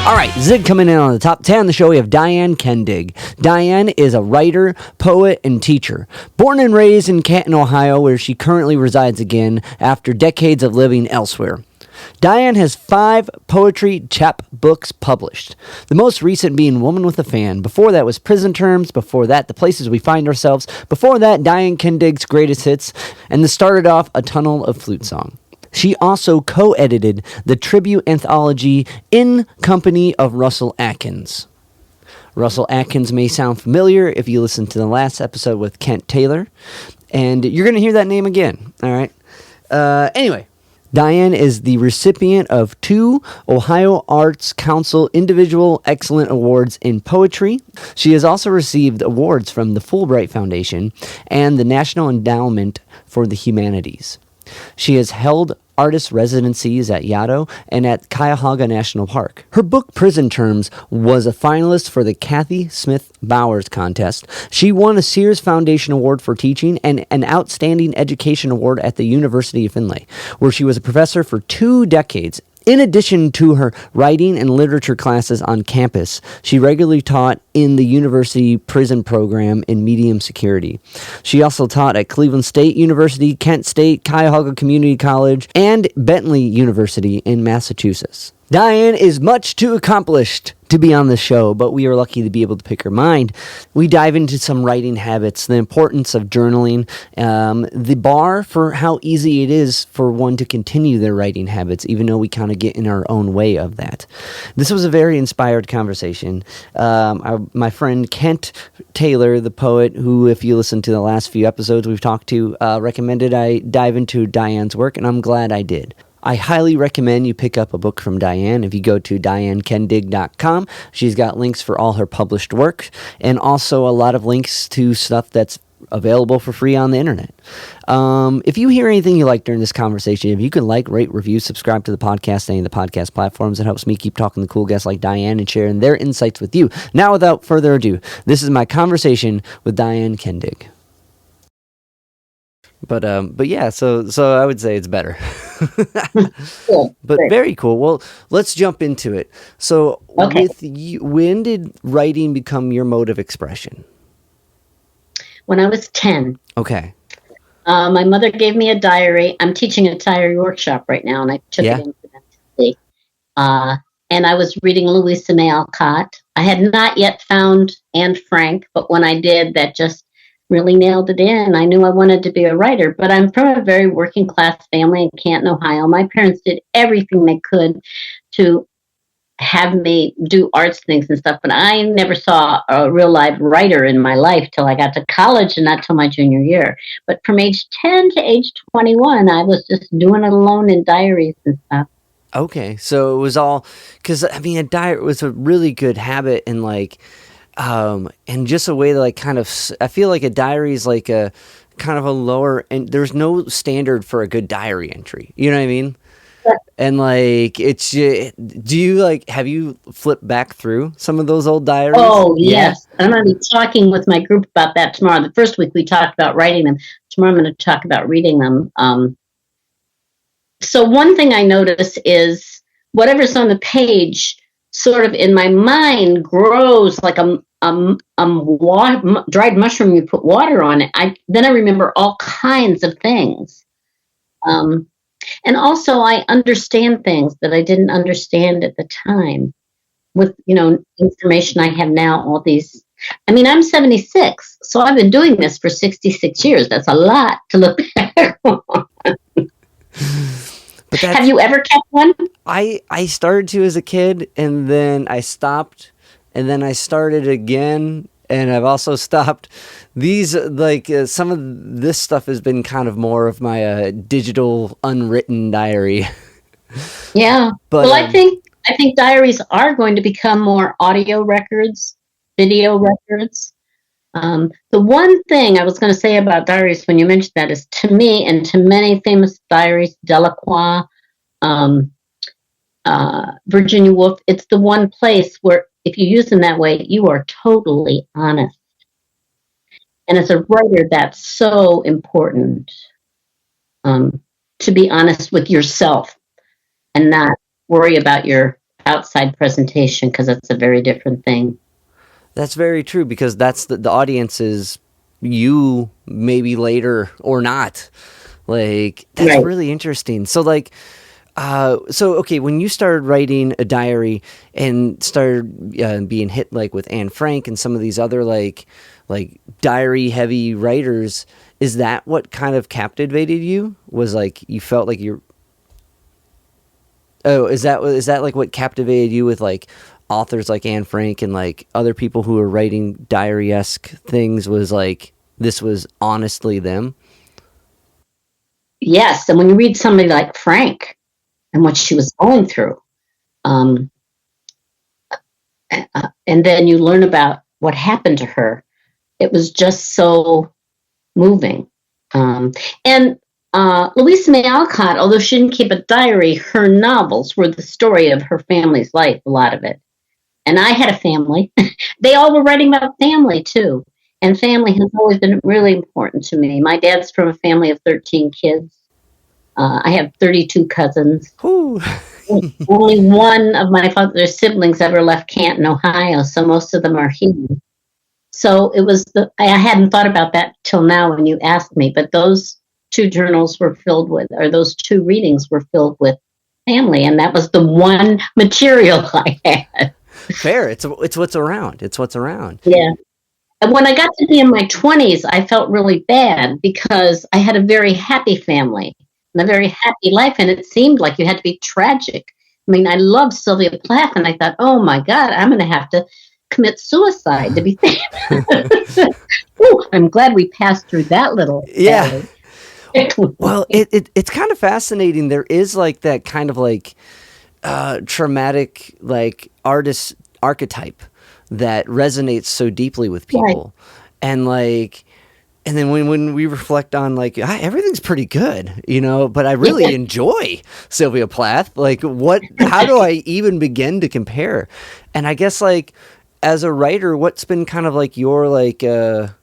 All right, Zig coming in on the top 10 on the show, we have Diane Kendig. Diane is a writer, poet, and teacher. Born and raised in Canton, Ohio, where she currently resides again after decades of living elsewhere. Diane has 5 poetry chapbooks published, the most recent being Woman with a Fan. Before that was Prison Terms, before that The Places We Find Ourselves, before that Diane Kendig's Greatest Hits, and this started off A Tunnel of Flute Song. She also co-edited the tribute anthology In Company of Russell Atkins. Russell Atkins may sound familiar if you listen to the last episode with Kent Taylor, and you're going to hear that name again, all right? Anyway, Diane is the recipient of 2 Ohio Arts Council Individual Excellent Awards in Poetry. She has also received awards from the Fulbright Foundation and the National Endowment for the Humanities. She has held artist residencies at Yaddo and at Cuyahoga National Park. Her book, Prison Terms, was a finalist for the Kathy Smith Bowers contest. She won a Sears Foundation Award for teaching and an Outstanding Education Award at the University of Findlay, where she was a professor for 2 decades. In addition to her writing and literature classes on campus, she regularly taught in the university prison program in medium security. She also taught at Cleveland State University, Kent State, Cuyahoga Community College, and Bentley University in Massachusetts. Diane is much too accomplished to be on the show, but we are lucky to be able to pick her mind. We dive into some writing habits, the importance of journaling, the bar for how easy it is for one to continue their writing habits, even though we kind of get in our own way of that. This was a very inspired conversation. My friend Kent Taylor, the poet, who, if you listen to the last few episodes we've talked to, recommended I dive into Diane's work, and I'm glad I did. I highly recommend you pick up a book from Diane. If you go to dianekendig.com, she's got links for all her published work and also a lot of links to stuff that's available for free on the internet. If you hear anything you like during this conversation, if you can like, rate, review, subscribe to the podcast, any of the podcast platforms, it helps me keep talking to cool guests like Diane and sharing their insights with you. Now, without further ado, this is my conversation with Diane Kendig. But yeah, so I would say it's better. Cool. But Great. very cool. Well, let's jump into it. So, Okay. with you, when did writing become your mode of expression? When I was 10, Okay. my mother gave me a diary. I'm teaching a diary workshop right now, and I took Yeah. it into NCTE. And I was reading Louisa May Alcott. I had not yet found Anne Frank, but when I did, that just really nailed it in. I knew I wanted to be a writer, but I'm from a very working class family in Canton, Ohio. My parents did everything they could to have me do arts things and stuff, but I never saw a real live writer in my life till I got to college and not till my junior year. But from age 10 to age 21, I was just doing it alone in diaries and stuff. Okay. So it was all, because I mean, a diary was a really good habit, and like, and just a way to like kind of, I feel like a diary is like a kind of a lower, and there's no standard for a good diary entry. You know what I mean? And like, it's, do you like, have you flipped back through some of those old diaries? Oh, Yeah. yes. I'm going to be talking with my group about that tomorrow. The first week we talked about writing them. Tomorrow I'm going to talk about reading them. So one thing I notice is whatever's on the page sort of in my mind grows like a dried mushroom. You put water on it. Then I remember all kinds of things. And also I understand things that I didn't understand at the time with, information I have now, all these. I mean, I'm 76, so I've been doing this for 66 years. That's a lot to look back on. But Have you ever kept one? I started to as a kid, and then I stopped, and then I started again, and I've also stopped. These, like, some of this stuff has been kind of more of my digital unwritten diary. Yeah. But, Well, I think diaries are going to become more audio records, video records. The one thing I was going to say about diaries when you mentioned that is, to me and to many famous diaries, Delacroix, Virginia Woolf, it's the one place where if you use them that way, you are totally honest. And as a writer, that's so important, to be honest with yourself and not worry about your outside presentation, because it's a very different thing. That's very true, because that's the audience is you maybe later or not. Like, that's Right. really interesting. So like, okay, when you started writing a diary and started being hit like with Anne Frank and some of these other like diary heavy writers, is that what kind of captivated you? Was like you felt like you're is that like what captivated you with like authors like Anne Frank and like other people who were writing diary-esque things, was like this was honestly them? Yes, and when you read somebody like Frank and what she was going through, um, and then you learn about what happened to her, it was just so moving. And Louisa May Alcott, although she didn't keep a diary, her novels were the story of her family's life, a lot of it. And I had a family. They all were writing about family, too. And family has always been really important to me. My dad's from a family of 13 kids. I have 32 cousins. Ooh. Only one of my father's siblings ever left Canton, Ohio, so most of them are here. So it was I hadn't thought about that till now when you asked me, but those two journals were filled with, or those two readings were filled with family, and that was the one material I had. Fair. It's what's around. It's what's around. Yeah. And when I got to be in my 20s, I felt really bad because I had a very happy family and a very happy life, and it seemed like you had to be tragic. I mean, I loved Sylvia Plath, and I thought, oh my God, I'm going to have to commit suicide to be famous. Ooh, I'm glad we passed through that little. Yeah. Well, it's kind of fascinating. There is like that kind of like traumatic like artist archetype that resonates so deeply with people. Right. And then when we reflect on like everything's pretty good, you know, but I really enjoy Sylvia Plath. Like how do I even begin to compare? And I guess like as a writer, what's been kind of like your like a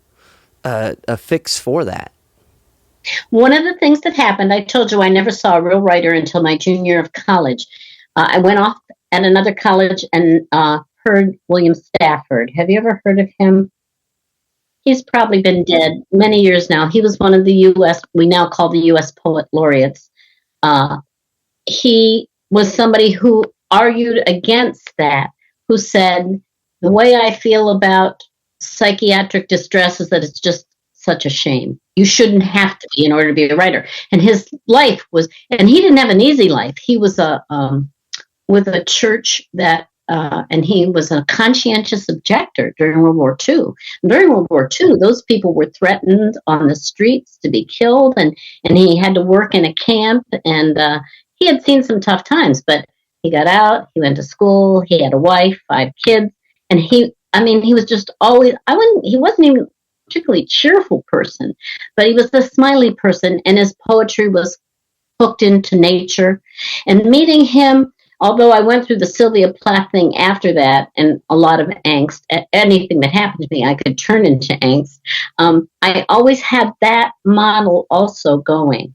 fix for that? One of the things that happened, I told you I never saw a real writer until my junior year of college. I went off at another college and heard William Stafford. Have you ever heard of him? He's probably been dead many years now. He was one of the U.S., we now call the U.S. Poet Laureates. He was somebody who argued against that, who said, the way I feel about psychiatric distress is that it's just such a shame. You shouldn't have to be in order to be a writer. And his life was, and he didn't have an easy life. He was with a church that, and he was a conscientious objector during World War II. During World War II, those people were threatened on the streets to be killed, and he had to work in a camp, and he had seen some tough times, but he got out, he went to school, he had a wife, 5 kids, and he was just always, he wasn't even particularly cheerful person, but he was a smiley person, and his poetry was hooked into nature. And meeting him, although I went through the Sylvia Plath thing after that and a lot of angst, anything that happened to me, I could turn into angst. I always had that model also going.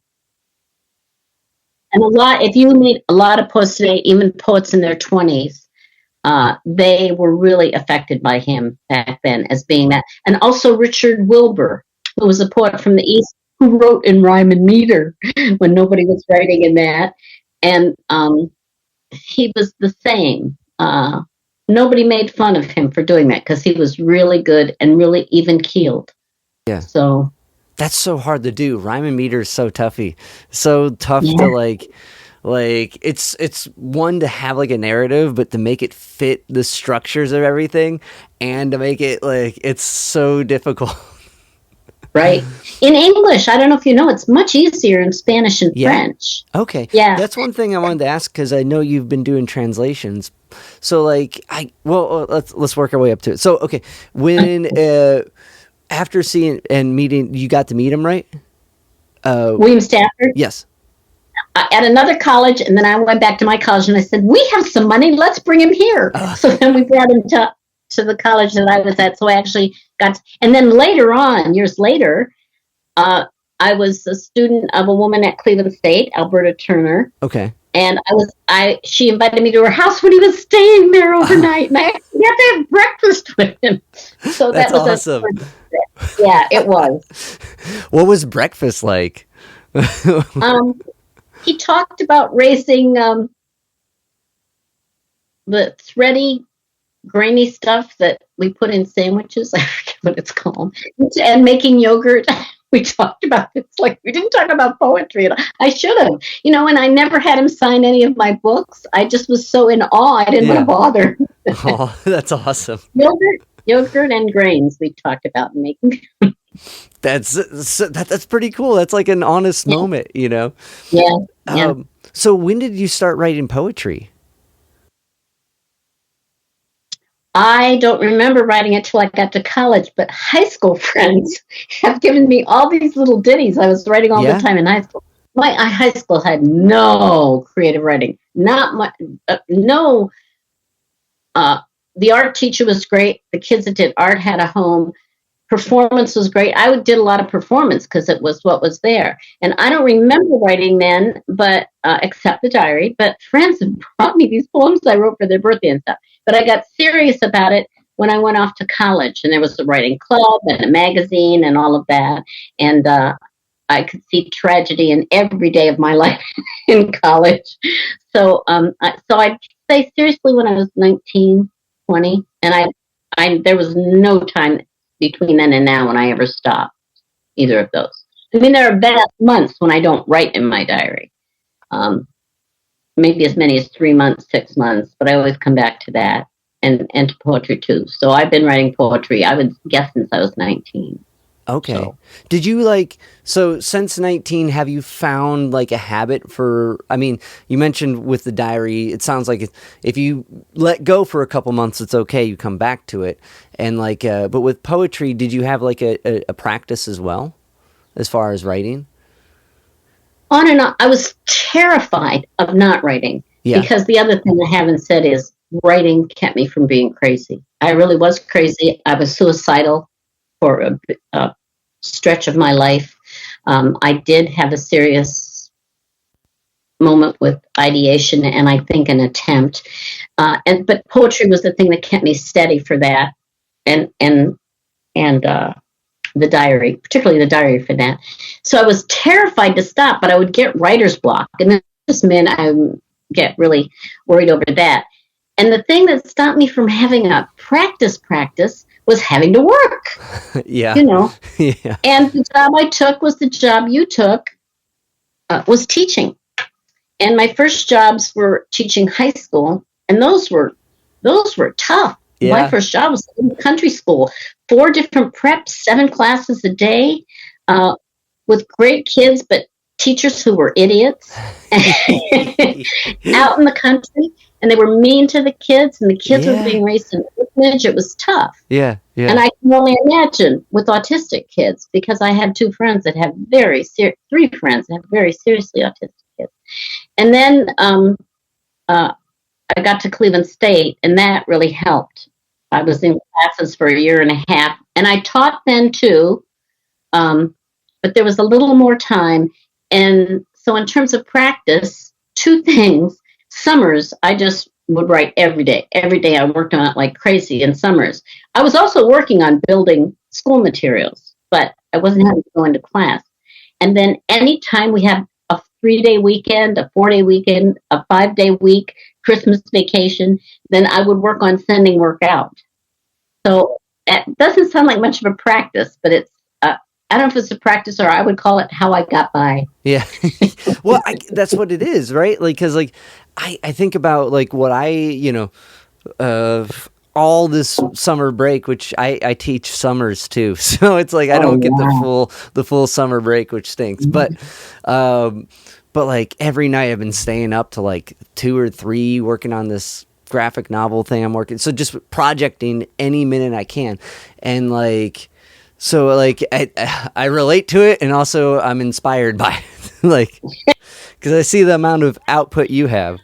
And if you meet a lot of poets today, even poets in their 20s, they were really affected by him back then as being that. And also Richard Wilbur, who was a poet from the East, who wrote in rhyme and meter when nobody was writing in that. And he was the same. Nobody made fun of him for doing that because he was really good and really even-keeled. Yeah. So that's so hard to do. Rhyme and meter is so toughy. So tough to like it's one to have like a narrative, but to make it fit the structures of everything and to make it like, it's so difficult. Right. In English, I don't know if you know, it's much easier in Spanish and French. Okay. Yeah. That's one thing I wanted to ask, because I know you've been doing translations. So like let's work our way up to it. So okay, when after seeing and meeting, you got to meet him, right? William Stafford? Yes. At another college, and then I went back to my college and I said, we have some money, let's bring him here. So then we brought him to the college that I was at. So I actually and then later on, years later, I was a student of a woman at Cleveland State, Alberta Turner. Okay. And she invited me to her house when he was staying there overnight, and I actually had to have breakfast with him. So that That's was awesome. yeah, it was. What was breakfast like? He talked about raising the thready, grainy stuff that we put in sandwiches. I forget what it's called, and making yogurt. We talked about this. Like, we didn't talk about poetry. I should have, and I never had him sign any of my books. I just was so in awe. I didn't want to bother. Oh, that's awesome. Yogurt and grains. We talked about making. That's pretty cool. That's like an honest moment, Yeah. So when did you start writing poetry? I don't remember writing it till I got to college, but high school friends have given me all these little ditties I was writing all the time in high school. My high school had no creative writing, not much, no. The art teacher was great. The kids that did art had a home. Performance was great. I did a lot of performance because it was what was there. And I don't remember writing then, but except the diary. But friends brought me these poems I wrote for their birthday and stuff. But I got serious about it when I went off to college, and there was a writing club and a magazine and all of that. And I could see tragedy in every day of my life in college. So, I'd say seriously when I was 19, 20, and there was no time between then and now when I ever stopped either of those. I mean, there are bad months when I don't write in my diary. Maybe as many as 3 months, 6 months, but I always come back to that and to poetry too. So I've been writing poetry, I would guess, since I was 19. Okay. So. Did you so since 19, have you found like a habit for, I mean, you mentioned with the diary, it sounds like if you let go for a couple months, it's okay. You come back to it. And but with poetry, did you have like a practice as well as far as writing? On and on. I was terrified of not writing because the other thing I haven't said is writing kept me from being crazy. I really was crazy. I was suicidal for a stretch of my life. I did have a serious moment with ideation and I think an attempt. But poetry was the thing that kept me steady for that, and the diary, particularly the diary for that. So I was terrified to stop, but I would get writer's block, and that just meant I would get really worried over that. And the thing that stopped me from having a practice was having to work. Yeah. Yeah. And the job I took was the job you took, was teaching. And my first jobs were teaching high school, and those were tough. Yeah. My first job was in country school, 4 different preps, 7 classes a day, with great kids, but teachers who were idiots out in the country, and they were mean to the kids, and the kids were being raised in orphanage. It was tough. Yeah. And I can only imagine with autistic kids, because I had 2 friends that have 3 friends that have very seriously autistic kids. And then I got to Cleveland State, and that really helped. I was in classes for a year and a half, and I taught then too, but there was a little more time. And so in terms of practice, 2 things. Summers, I just would write every day. Every day I worked on it like crazy in summers. I was also working on building school materials, but I wasn't having to go into class. And then anytime we had a 3-day weekend, a 4-day weekend, a 5-day week, Christmas vacation, then I would work on sending work out. So it doesn't sound like much of a practice, but it's, I don't know if it's a practice, or I would call it how I got by. Yeah. Well, that's what it is, right? Like, cause like, I think about like what all this summer break, which I teach summers too. So it's like, I don't get the full summer break, which stinks, but like every night I've been staying up to like 2 or 3 working on this graphic novel thing I'm working. So just projecting any minute I can. And like, so like I relate to it, and also I'm inspired by it, like, because I see the amount of output you have.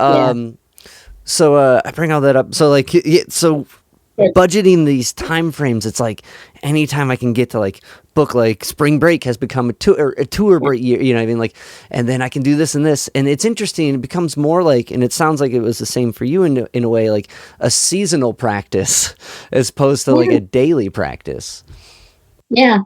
Yeah. So I bring all that up. So like, so budgeting these time frames, it's like anytime I can get to like book, like spring break has become a tour break year, you know what I mean? Like, and then I can do this and this, and it's interesting. It becomes more like, and it sounds like it was the same for you in a way, like a seasonal practice as opposed to like a daily practice. Yeah.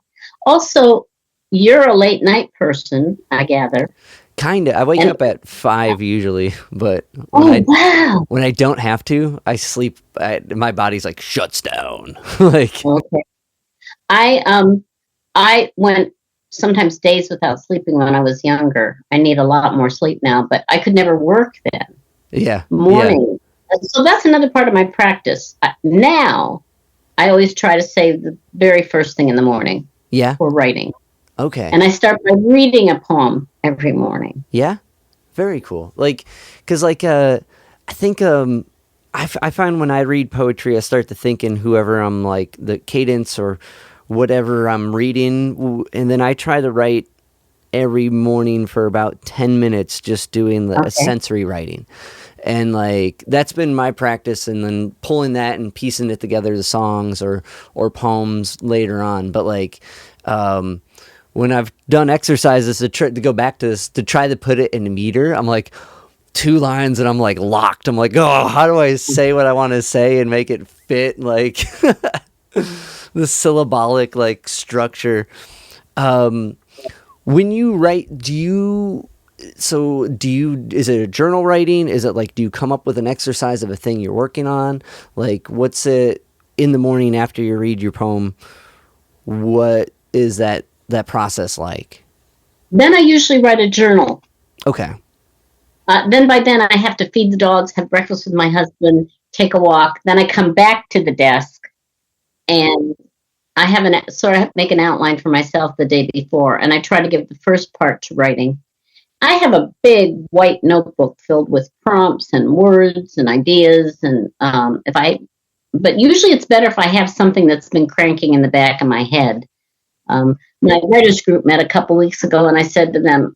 Also, you're a late night person, I gather. Kind of. I wake up at 5 usually, but Wow. when I don't have to, I sleep. My body's like shuts down. Like, Okay. I went sometimes days without sleeping when I was younger. I need a lot more sleep now, but I could never work then. yeah, Morning. So that's another part of my practice. Now, I always try to say the very first thing in the morning yeah. for writing. Okay. And I start by reading a poem every morning. Yeah, very cool. Like, cause like I think I find when I read poetry, I start to think in whoever I'm like the cadence or whatever I'm reading, and then I try to write every morning for about 10 minutes, just doing a sensory writing. And like that's been my practice, and then pulling that and piecing it together, the songs or poems later on. But like when I've done exercises to go back to this, to try to put it in a meter, I'm like 2 lines and I'm like locked. I'm like, oh, how do I say what I want to say and make it fit like the syllabolic like structure? When you write, is it a journal writing? Is it like, do you come up with an exercise of a thing you're working on? Like, what's it in the morning after you read your poem? What is that process like? Then I usually write a journal. Okay. Then by then I have to feed the dogs, have breakfast with my husband, take a walk. Then I come back to the desk and I have make an outline for myself the day before. And I try to give the first part to writing. I have a big white notebook filled with prompts and words and ideas. And but usually it's better if I have something that's been cranking in the back of my head. My writers group met a couple weeks ago, and I said to them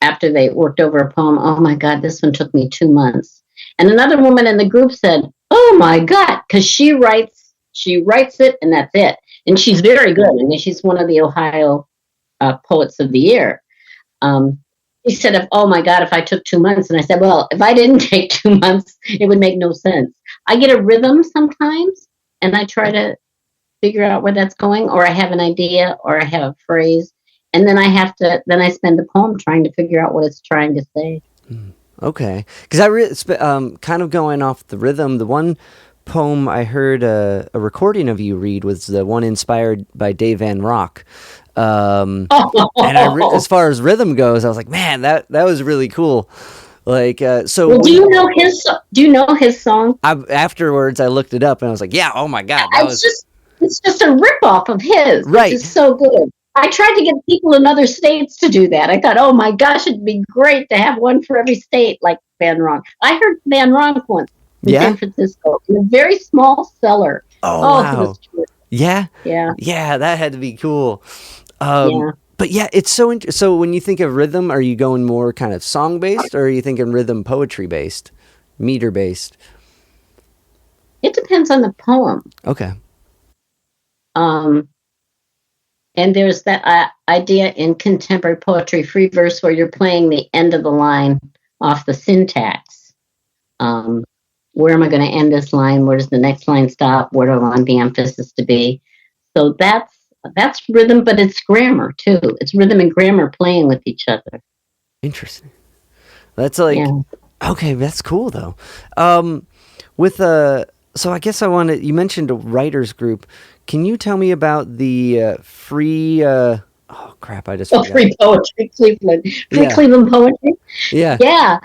after they worked over a poem, "Oh my God, this one took me 2 months." And another woman in the group said, "Oh my God," because she writes it, and that's it. And she's very good. I mean, she's one of the Ohio Poets of the Year. He said, "Oh my God, if I took 2 months," and I said, "Well, if I didn't take 2 months, it would make no sense." I get a rhythm sometimes, and I try to figure out where that's going, or I have an idea, or I have a phrase, and then I spend the poem trying to figure out what it's trying to say. Okay, because kind of going off the rhythm, the one poem I heard a recording of you read was the one inspired by Dave Van Rock. And as far as rhythm goes, I was like, man, that was really cool. Like, so. Well, do you know his song? Afterwards, I looked it up and I was like, yeah, oh my God, it's just a ripoff of his. Right. It's so good. I tried to get people in other states to do that. I thought, oh my gosh, it'd be great to have one for every state like Van Ronk. I heard Van Ronk once in San Francisco in a very small cellar. Oh wow. Yeah. That had to be cool. But yeah, it's so when you think of rhythm, are you going more kind of song based, or are you thinking rhythm poetry based, meter based? It depends on the poem. Okay. And there's that idea in contemporary poetry, free verse, where you're playing the end of the line off the syntax. Where am I going to end this line? Where does the next line stop? Where do I want the emphasis to be? So that's rhythm, but it's grammar too. It's rhythm and grammar playing with each other. Interesting. That's like, okay, that's cool though. So I guess you mentioned a writers group. Can you tell me about the free, oh crap, I just forgot. Free poetry, Cleveland. Cleveland poetry? Yeah. Yeah.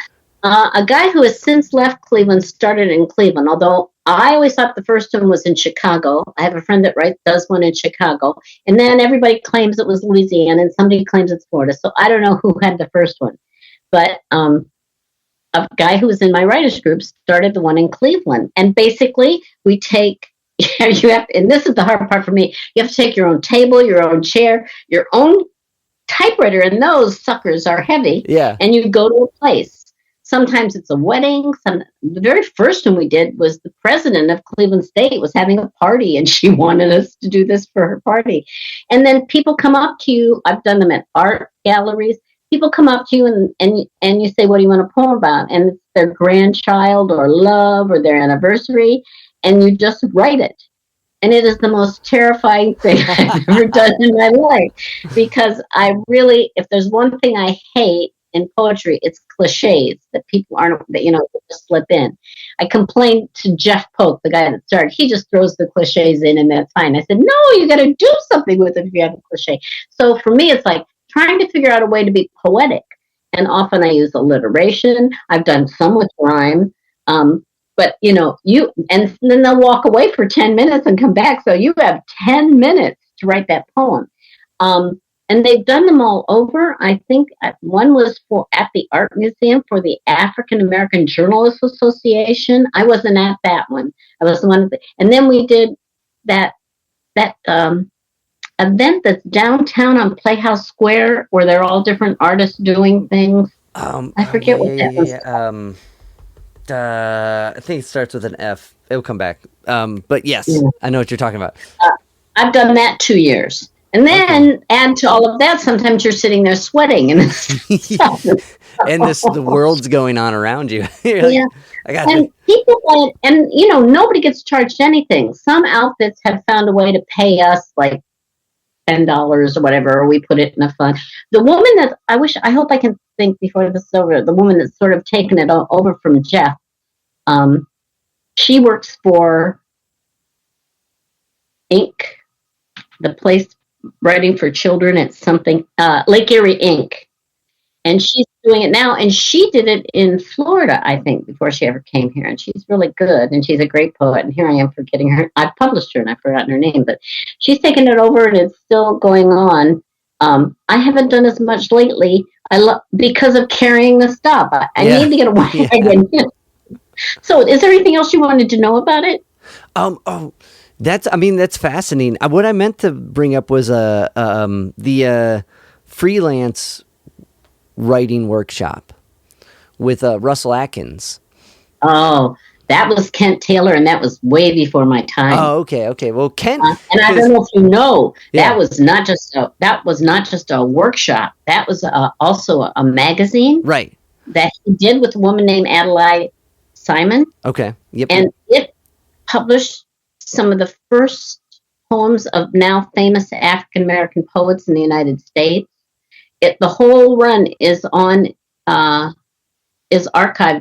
A guy who has since left Cleveland started in Cleveland, although I always thought the first one was in Chicago. I have a friend that does one in Chicago. And then everybody claims it was Louisiana, and somebody claims it's Florida. So I don't know who had the first one. But a guy who was in my writers group started the one in Cleveland. And basically, we take, and this is the hard part for me, you have to take your own table, your own chair, your own typewriter, and those suckers are heavy. Yeah. And you go to a place. sometimes it's a wedding. The very first one we did was the president of Cleveland State was having a party, and she wanted us to do this for her party. And then people come up to you. I've done them at art galleries. People come up to you and you say, what do you want a poem about? And it's their grandchild or love or their anniversary, and you just write it. And it is the most terrifying thing I've ever done in my life, because I really, if there's one thing I hate in poetry, it's cliches that people aren't, that, just slip in. I complained to Jeff Polk, the guy that started. He just throws the cliches in, and that's fine. I said, no, you got to do something with it if you have a cliche. So for me, it's like trying to figure out a way to be poetic. And often I use alliteration. I've done some with rhyme. But and then they'll walk away for 10 minutes and come back. So you have 10 minutes to write that poem. And they've done them all over. I think one was at the Art Museum for the African American Journalists Association. I wasn't at that one. I was the one. And then we did that event that's downtown on Playhouse Square, where they're all different artists doing things. I forget what that was. I think it starts with an F. It'll come back. But yes, I know what you're talking about. I've done that 2 years. And then add to all of that, sometimes you're sitting there sweating. And the world's going on around you. Like, I got and people, nobody gets charged anything. Some outfits have found a way to pay us like $10 or whatever, or we put it in a fund. The woman that I hope I can think before this is over, the woman that's sort of taken it over from Jeff, she works for Inc., the place writing for children at something, Lake Erie Inc., and she's doing it now, and she did it in Florida, I think, before she ever came here, and she's really good, and she's a great poet, and here I am forgetting her. I've published her, and I've forgotten her name, but she's taken it over, and it's still going on. I haven't done as much lately, because of carrying the stuff. I need to get a wagon. So is there anything else you wanted to know about it? That's fascinating. What I meant to bring up was the freelance writing workshop with Russell Atkins. Oh, that was Kent Taylor, and that was way before my time. Oh, okay. Well, Kent, and I don't know if you know, that was not just a workshop. That was also a magazine, right? That he did with a woman named Adelaide Simon. Okay. Yep. And it published some of the first poems of now famous African American poets in the United States. The whole run is archived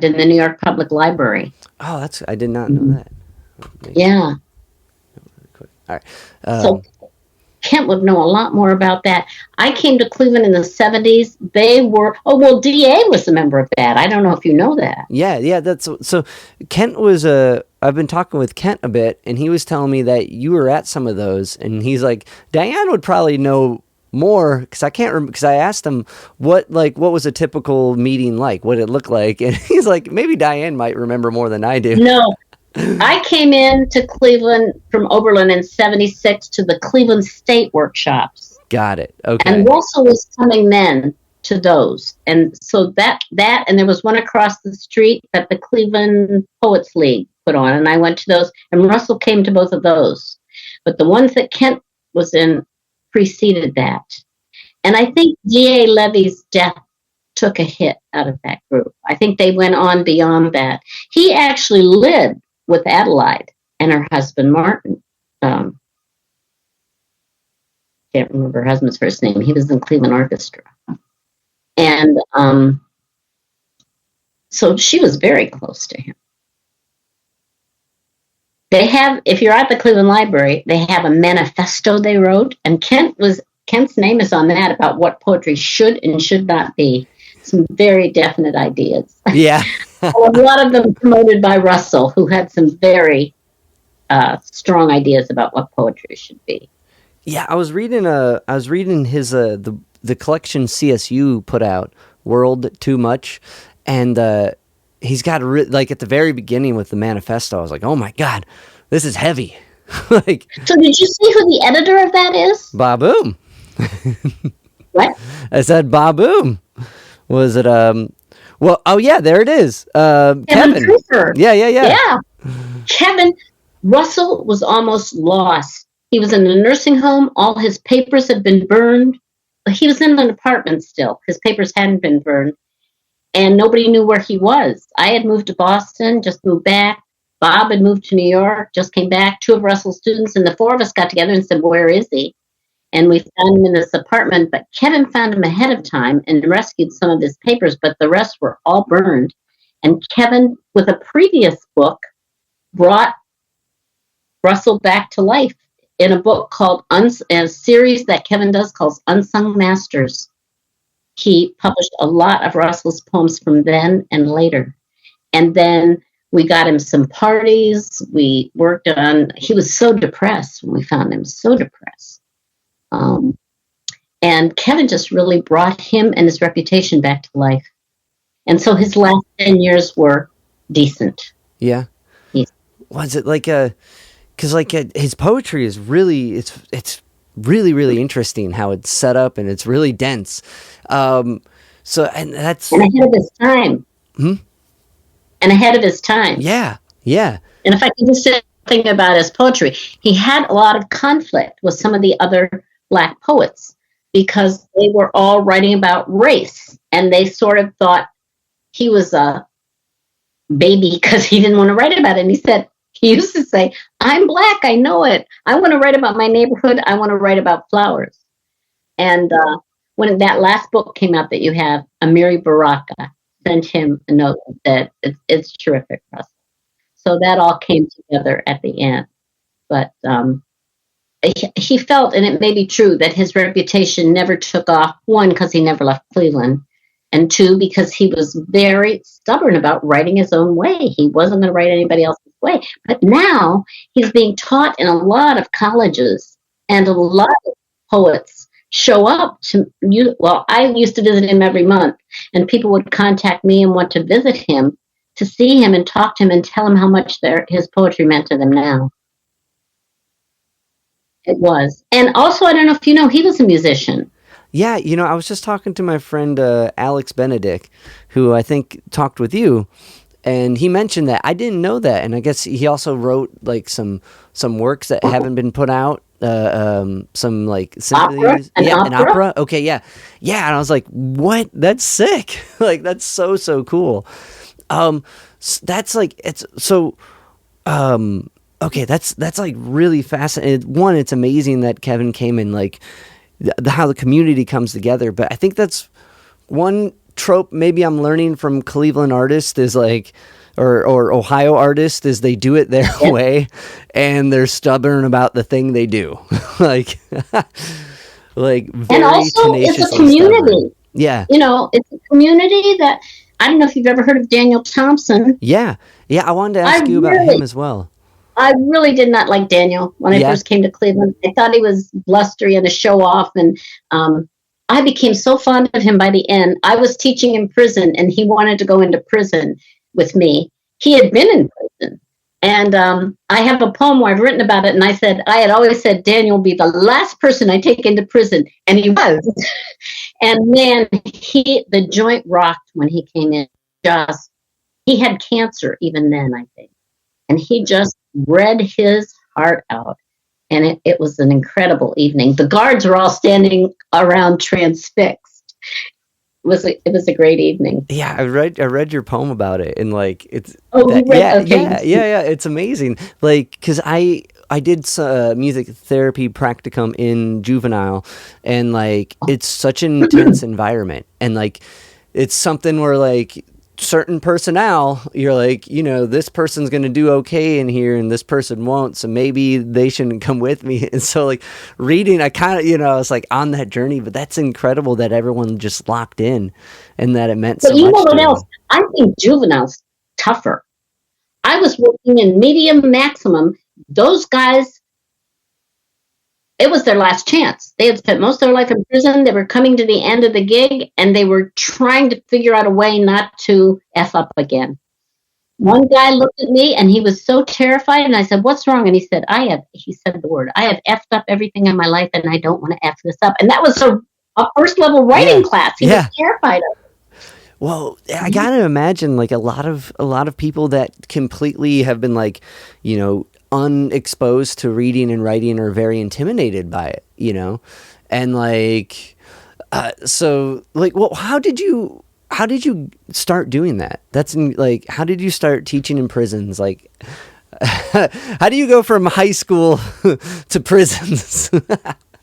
in the New York Public Library. Oh, I did not know that. Yeah. All right. So Kent would know a lot more about that. I came to Cleveland in the 70s. DA was a member of that. I don't know if you know that. Yeah. So Kent was I've been talking with Kent a bit, and he was telling me that you were at some of those, and he's like, Diane would probably know more, because I can't remember, because I asked him what was a typical meeting like, what it looked like, and he's like, maybe Diane might remember more than I do. No, I came in to Cleveland from Oberlin in 76 to the Cleveland State workshops. Got it. Okay. And Russell was coming then to those, and so that and there was one across the street that the Cleveland Poets League put on, and I went to those, and Russell came to both of those, but the ones that Kent was in preceded that. And I think G.A. Levy's death took a hit out of that group. I think they went on beyond that. He actually lived with Adelaide and her husband, Martin. Can't remember her husband's first name. He was in Cleveland Orchestra. And so she was very close to him. They have, if you're at the Cleveland Library, they have a manifesto they wrote, and Kent's name is on that, about what poetry should and should not be. Some very definite ideas. Yeah. A lot of them promoted by Russell, who had some very strong ideas about what poetry should be. Yeah, I was reading his the collection CSU put out, World Too Much, and he's got at the very beginning with the manifesto, I was like, oh my God, this is heavy. So did you see who the editor of that is? Ba-boom. What? I said Ba-boom. Was it Well, oh yeah, there it is. Kevin. Cooper. Yeah. Yeah. Kevin Russell was almost lost. He was in a nursing home. All his papers had been burned. He was in an apartment still. His papers hadn't been burned. And nobody knew where he was. I had moved to Boston, just moved back. Bob had moved to New York, just came back. 2 of Russell's students, and the 4 of us got together and said, where is he? And we found him in this apartment. But Kevin found him ahead of time and rescued some of his papers, but the rest were all burned. And Kevin, with a previous book, brought Russell back to life in a book called, a series that Kevin does called Unsung Masters. He published a lot of Russell's poems from then and later. And then we got him some parties. We worked on, he was so depressed when we found him, so depressed. And Kevin just really brought him and his reputation back to life. And so his last 10 years were decent. Yeah. Was it like because his poetry is really, it's really, really interesting how it's set up, and it's really dense. So, and that's... And ahead of his time. And ahead of his time. Yeah. And if I can just say something about his poetry, he had a lot of conflict with some of the other Black poets because they were all writing about race, and they sort of thought he was a baby because he didn't want to write about it. And he used to say, I'm Black, I know it. I want to write about my neighborhood. I want to write about flowers. And when that last book came out that you have, Amiri Baraka sent him a note that it's terrific, Russell. So that all came together at the end. But he felt, and it may be true, that his reputation never took off, 1, because he never left Cleveland, and 2, because he was very stubborn about writing his own way. He wasn't going to write anybody else's way. But now he's being taught in a lot of colleges, and a lot of poets show up to you. Well, I used to visit him every month, and people would contact me and want to visit him to see him and talk to him and tell him how much his poetry meant to them now. It was. And also, I don't know if you know, he was a musician. Yeah, I was just talking to my friend Alex Benedict, who I think talked with you, and he mentioned that. I didn't know that, and I guess he also wrote like some works that haven't been put out, some like symphonies. An opera? Okay, yeah, and I was like, what? That's sick! Like that's so cool. That's like it's so. Okay, that's like really fascinating. One, it's amazing that Kevin came in like. How the community comes together, but I think that's one trope maybe I'm learning from Cleveland artists is like, or Ohio artists is they do it their way, and they're stubborn about the thing they do, like very and also it's a community. Stubborn. Yeah, it's a community that I don't know if you've ever heard of Daniel Thompson. Yeah, I wanted to ask you about him as well. I really did not like Daniel when I first came to Cleveland. I thought he was blustery and a show-off, and I became so fond of him by the end. I was teaching in prison, and he wanted to go into prison with me. He had been in prison, and I have a poem where I've written about it, and I had always said Daniel will be the last person I take into prison, and he was. And man, the joint rocked when he came in. He had cancer even then, I think, and he just read his heart out, and it was an incredible evening. The guards were all standing around transfixed. It was a great evening. Yeah, I read your poem about it, and like it's yeah, it's amazing. Like because I did music therapy practicum in juvenile, and like it's such an intense environment, and like it's something where like certain personnel, you're like, this person's going to do okay in here and this person won't, so maybe they shouldn't come with me. And so like reading, I kind of, I was like on that journey, but that's incredible that everyone just locked in and that it meant so much. But what else? I think juvenile's tougher. I was working in medium maximum. Those guys, it was their last chance. They had spent most of their life in prison. They were coming to the end of the gig, and they were trying to figure out a way not to F up again. One guy looked at me, and he was so terrified, and I said, what's wrong? And he said, he said the word, I have F'd up everything in my life, and I don't want to F this up. And that was a first-level writing class. He was terrified of it. Well, I gotta imagine like a lot of people that completely have been like, unexposed to reading and writing are very intimidated by it, and like, so like, well, how did you start doing that? Like, how did you start teaching in prisons? Like, how do you go from high school to prisons?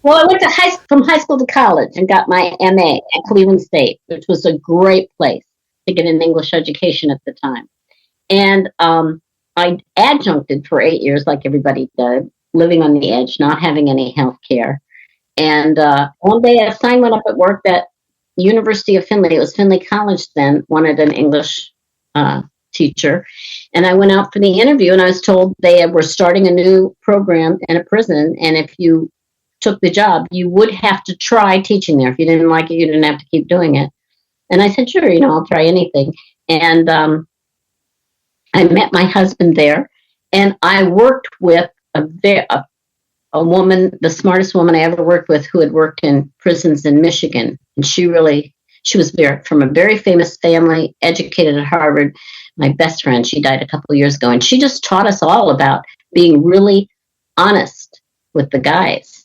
Well, I went from high school to college and got my MA at Cleveland State, which was a great place to get an English education at the time. And I adjuncted for 8 years, like everybody did, living on the edge, not having any health care. And one day a sign went up at work that University of Findlay, it was Findlay College then, wanted an English teacher. And I went out for the interview and I was told they were starting a new program in a prison. And if you took the job, you would have to try teaching there. If you didn't like it, you didn't have to keep doing it. And I said, sure, I'll try anything. And I met my husband there, and I worked with a woman, the smartest woman I ever worked with, who had worked in prisons in Michigan. And she was from a very famous family, educated at Harvard. My best friend, she died a couple of years ago, and she just taught us all about being really honest with the guys.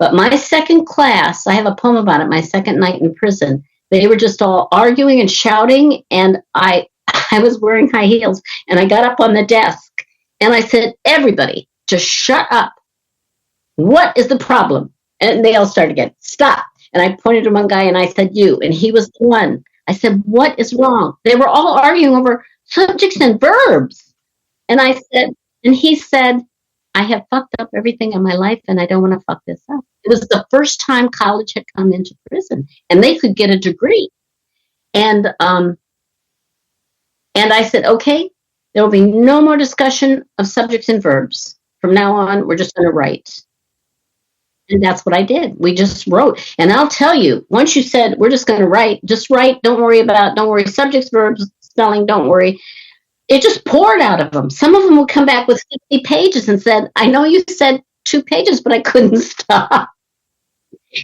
But my second class, I have a poem about it, my second night in prison, they were just all arguing and shouting, and I was wearing high heels, and I got up on the desk, and I said, everybody, just shut up. What is the problem? And they all started again, stop. And I pointed to one guy, and I said, you, and he was the one. I said, what is wrong? They were all arguing over subjects and verbs. And he said, I have fucked up everything in my life, and I don't want to fuck this up. It was the first time college had come into prison, and they could get a degree. And I said, okay, there will be no more discussion of subjects and verbs. From now on, we're just going to write. And that's what I did. We just wrote. And I'll tell you, once you said, we're just going to write, just write, don't worry subjects, verbs, spelling, don't worry. It just poured out of them. Some of them would come back with 50 pages and said, I know you said 2 pages, but I couldn't stop.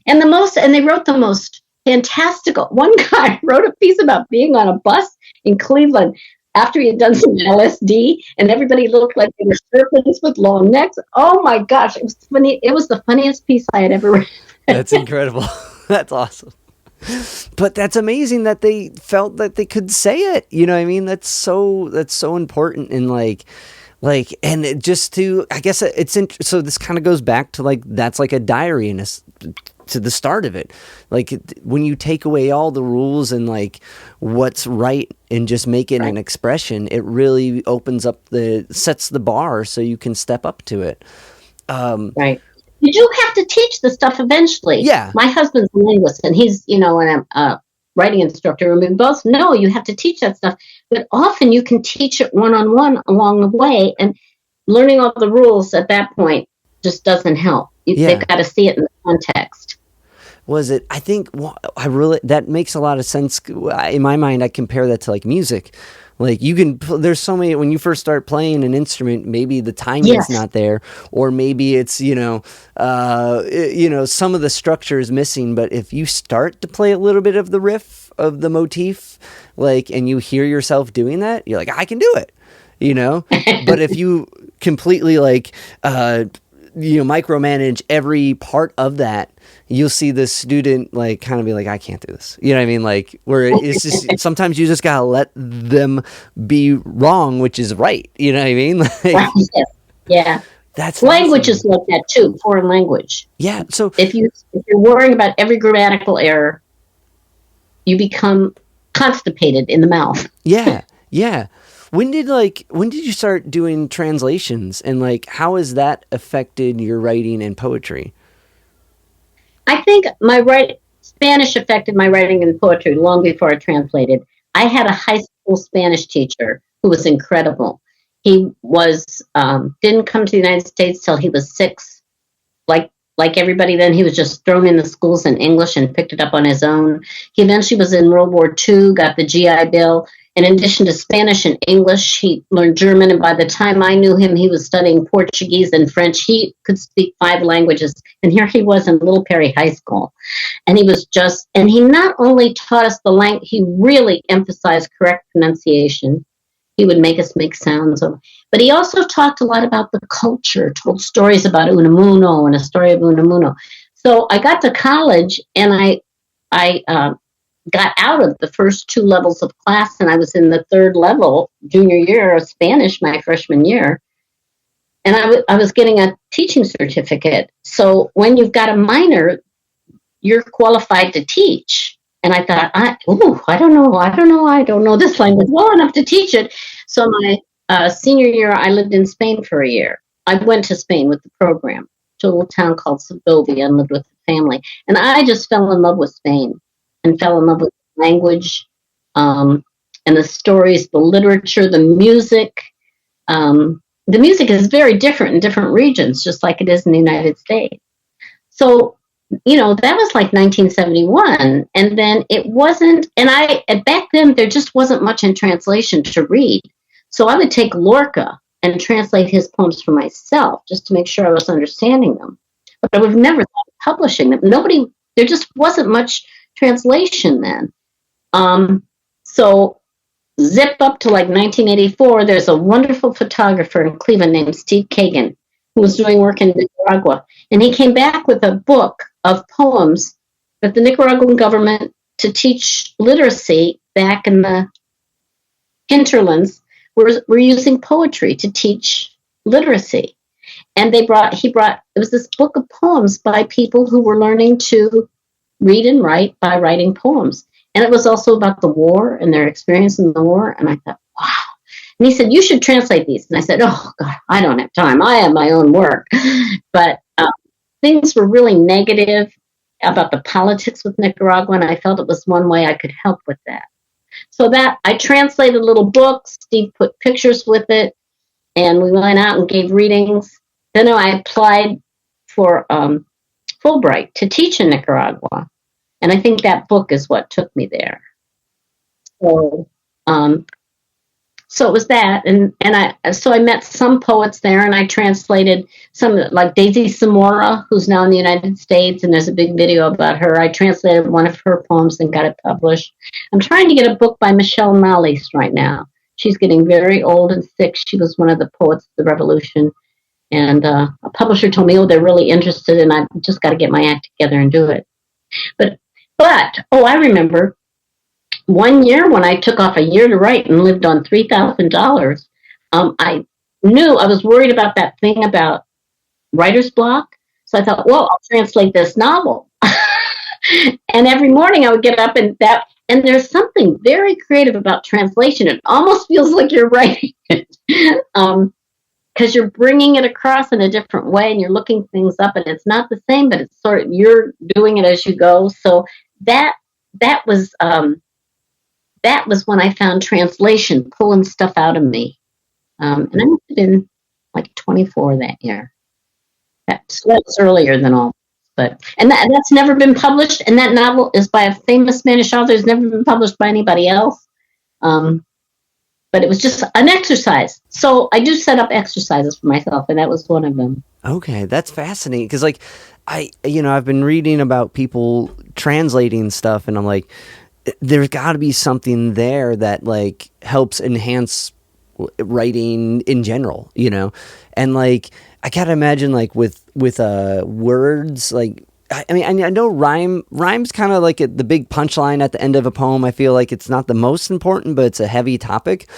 And they wrote the most fantastical. One guy wrote a piece about being on a bus in Cleveland after he had done some LSD, and everybody looked like they were serpents with long necks. Oh my gosh, it was funny. It was the funniest piece I had ever read. That's incredible. That's awesome. But that's amazing that they felt that they could say it. You know what I mean? That's so important. And and it just to, I guess so this kind of goes back to like, that's like a diary and to the start of it. Like when you take away all the rules and like what's right and just make it an expression, it really opens up sets the bar so you can step up to it. Right. You do have to teach the stuff eventually. Yeah. My husband's a linguist, and he's, a writing instructor, and we both know you have to teach that stuff. But often you can teach it one-on-one along the way, and learning all the rules at that point just doesn't help. They've got to see it in the context. I think that makes a lot of sense. In my mind, I compare that to like music. Like there's so many, when you first start playing an instrument, maybe the timing is not there, or maybe it's, some of the structure is missing. But if you start to play a little bit of the riff of the motif, and you hear yourself doing that, you're like, I can do it, But if you completely micromanage every part of that, you'll see the student kind of be like, I can't do this. You know what I mean? Where it's just, sometimes you just gotta let them be wrong, which is right. You know what I mean? Yeah. That's language is like that too, foreign language. Yeah. So if you're worrying about every grammatical error, you become constipated in the mouth. Yeah. Yeah. When did you start doing translations, and how has that affected your writing and poetry? I think Spanish affected my writing and poetry long before I translated. I had a high school Spanish teacher who was incredible. He was didn't come to the United States till he was 6. Like everybody then, he was just thrown in the schools in English and picked it up on his own. He eventually was in World War II, got the GI Bill, in addition to Spanish and English, he learned German. And by the time I knew him, he was studying Portuguese and French. He could speak 5 languages. And here he was in Little Perry High School. And he not only taught us the language, he really emphasized correct pronunciation. He would make us make sounds. But he also talked a lot about the culture, told stories about Unamuno and a story of Unamuno. So I got to college and I got out of the first 2 levels of class, and I was in the 3rd level, junior year of Spanish, my freshman year. And I was getting a teaching certificate. So when you've got a minor, you're qualified to teach. And I thought, I don't know this language well enough to teach it. So my senior year, I lived in Spain for a year. I went to Spain with the program to a little town called Segovia and lived with a family. And I just fell in love with Spain and fell in love with the language and the stories, the literature, the music. The music is very different in different regions, just like it is in the United States. So, that was like 1971. And then it wasn't, and back then there just wasn't much in translation to read. So I would take Lorca and translate his poems for myself just to make sure I was understanding them. But I would never thought of publishing them. There just wasn't much translation then. So zip up to like 1984, there's a wonderful photographer in Cleveland named Steve Cagan who was doing work in Nicaragua. And he came back with a book of poems that the Nicaraguan government, to teach literacy back in the hinterlands, were using poetry to teach literacy. And it was this book of poems by people who were learning to read and write by writing poems. And it was also about the war and their experience in the war. And I thought, wow. And he said, you should translate these. And I said, oh, God, I don't have time. I have my own work. But things were really negative about the politics with Nicaragua. And I felt it was one way I could help with that. So that I translated little books. Steve put pictures with it. And we went out and gave readings. Then I applied for Fulbright to teach in Nicaragua. And I think that book is what took me there. So it was that, and I met some poets there, and I translated some, like Daisy Zamora, who's now in the United States, and there's a big video about her. I translated one of her poems and got it published. I'm trying to get a book by Michelle Nallis right now. She's getting very old and sick. She was one of the poets of the Revolution, and a publisher told me, oh, they're really interested, and I've just got to get my act together and do it. But I remember one year when I took off a year to write and lived on $3,000, I knew I was worried about that thing about writer's block. So I thought, well, I'll translate this novel. And every morning I would get up and there's something very creative about translation. It almost feels like you're writing it. Because you're bringing it across in a different way and you're looking things up, and it's not the same, but it's sort of, you're doing it as you go. So that was when I found translation pulling stuff out of me. And I must have been like 24 that year. That's earlier than all. And that's never been published. And that novel is by a famous Spanish author. It's never been published by anybody else. But it was just an exercise. So I do set up exercises for myself, and that was one of them. Okay, that's fascinating. Because, like, I've been reading about people translating stuff, and I'm like, there's got to be something there that, like, helps enhance writing in general, And, like, I gotta imagine, like, with words, like, I mean, I know rhyme's kind of like the big punchline at the end of a poem. I feel like it's not the most important, but it's a heavy topic.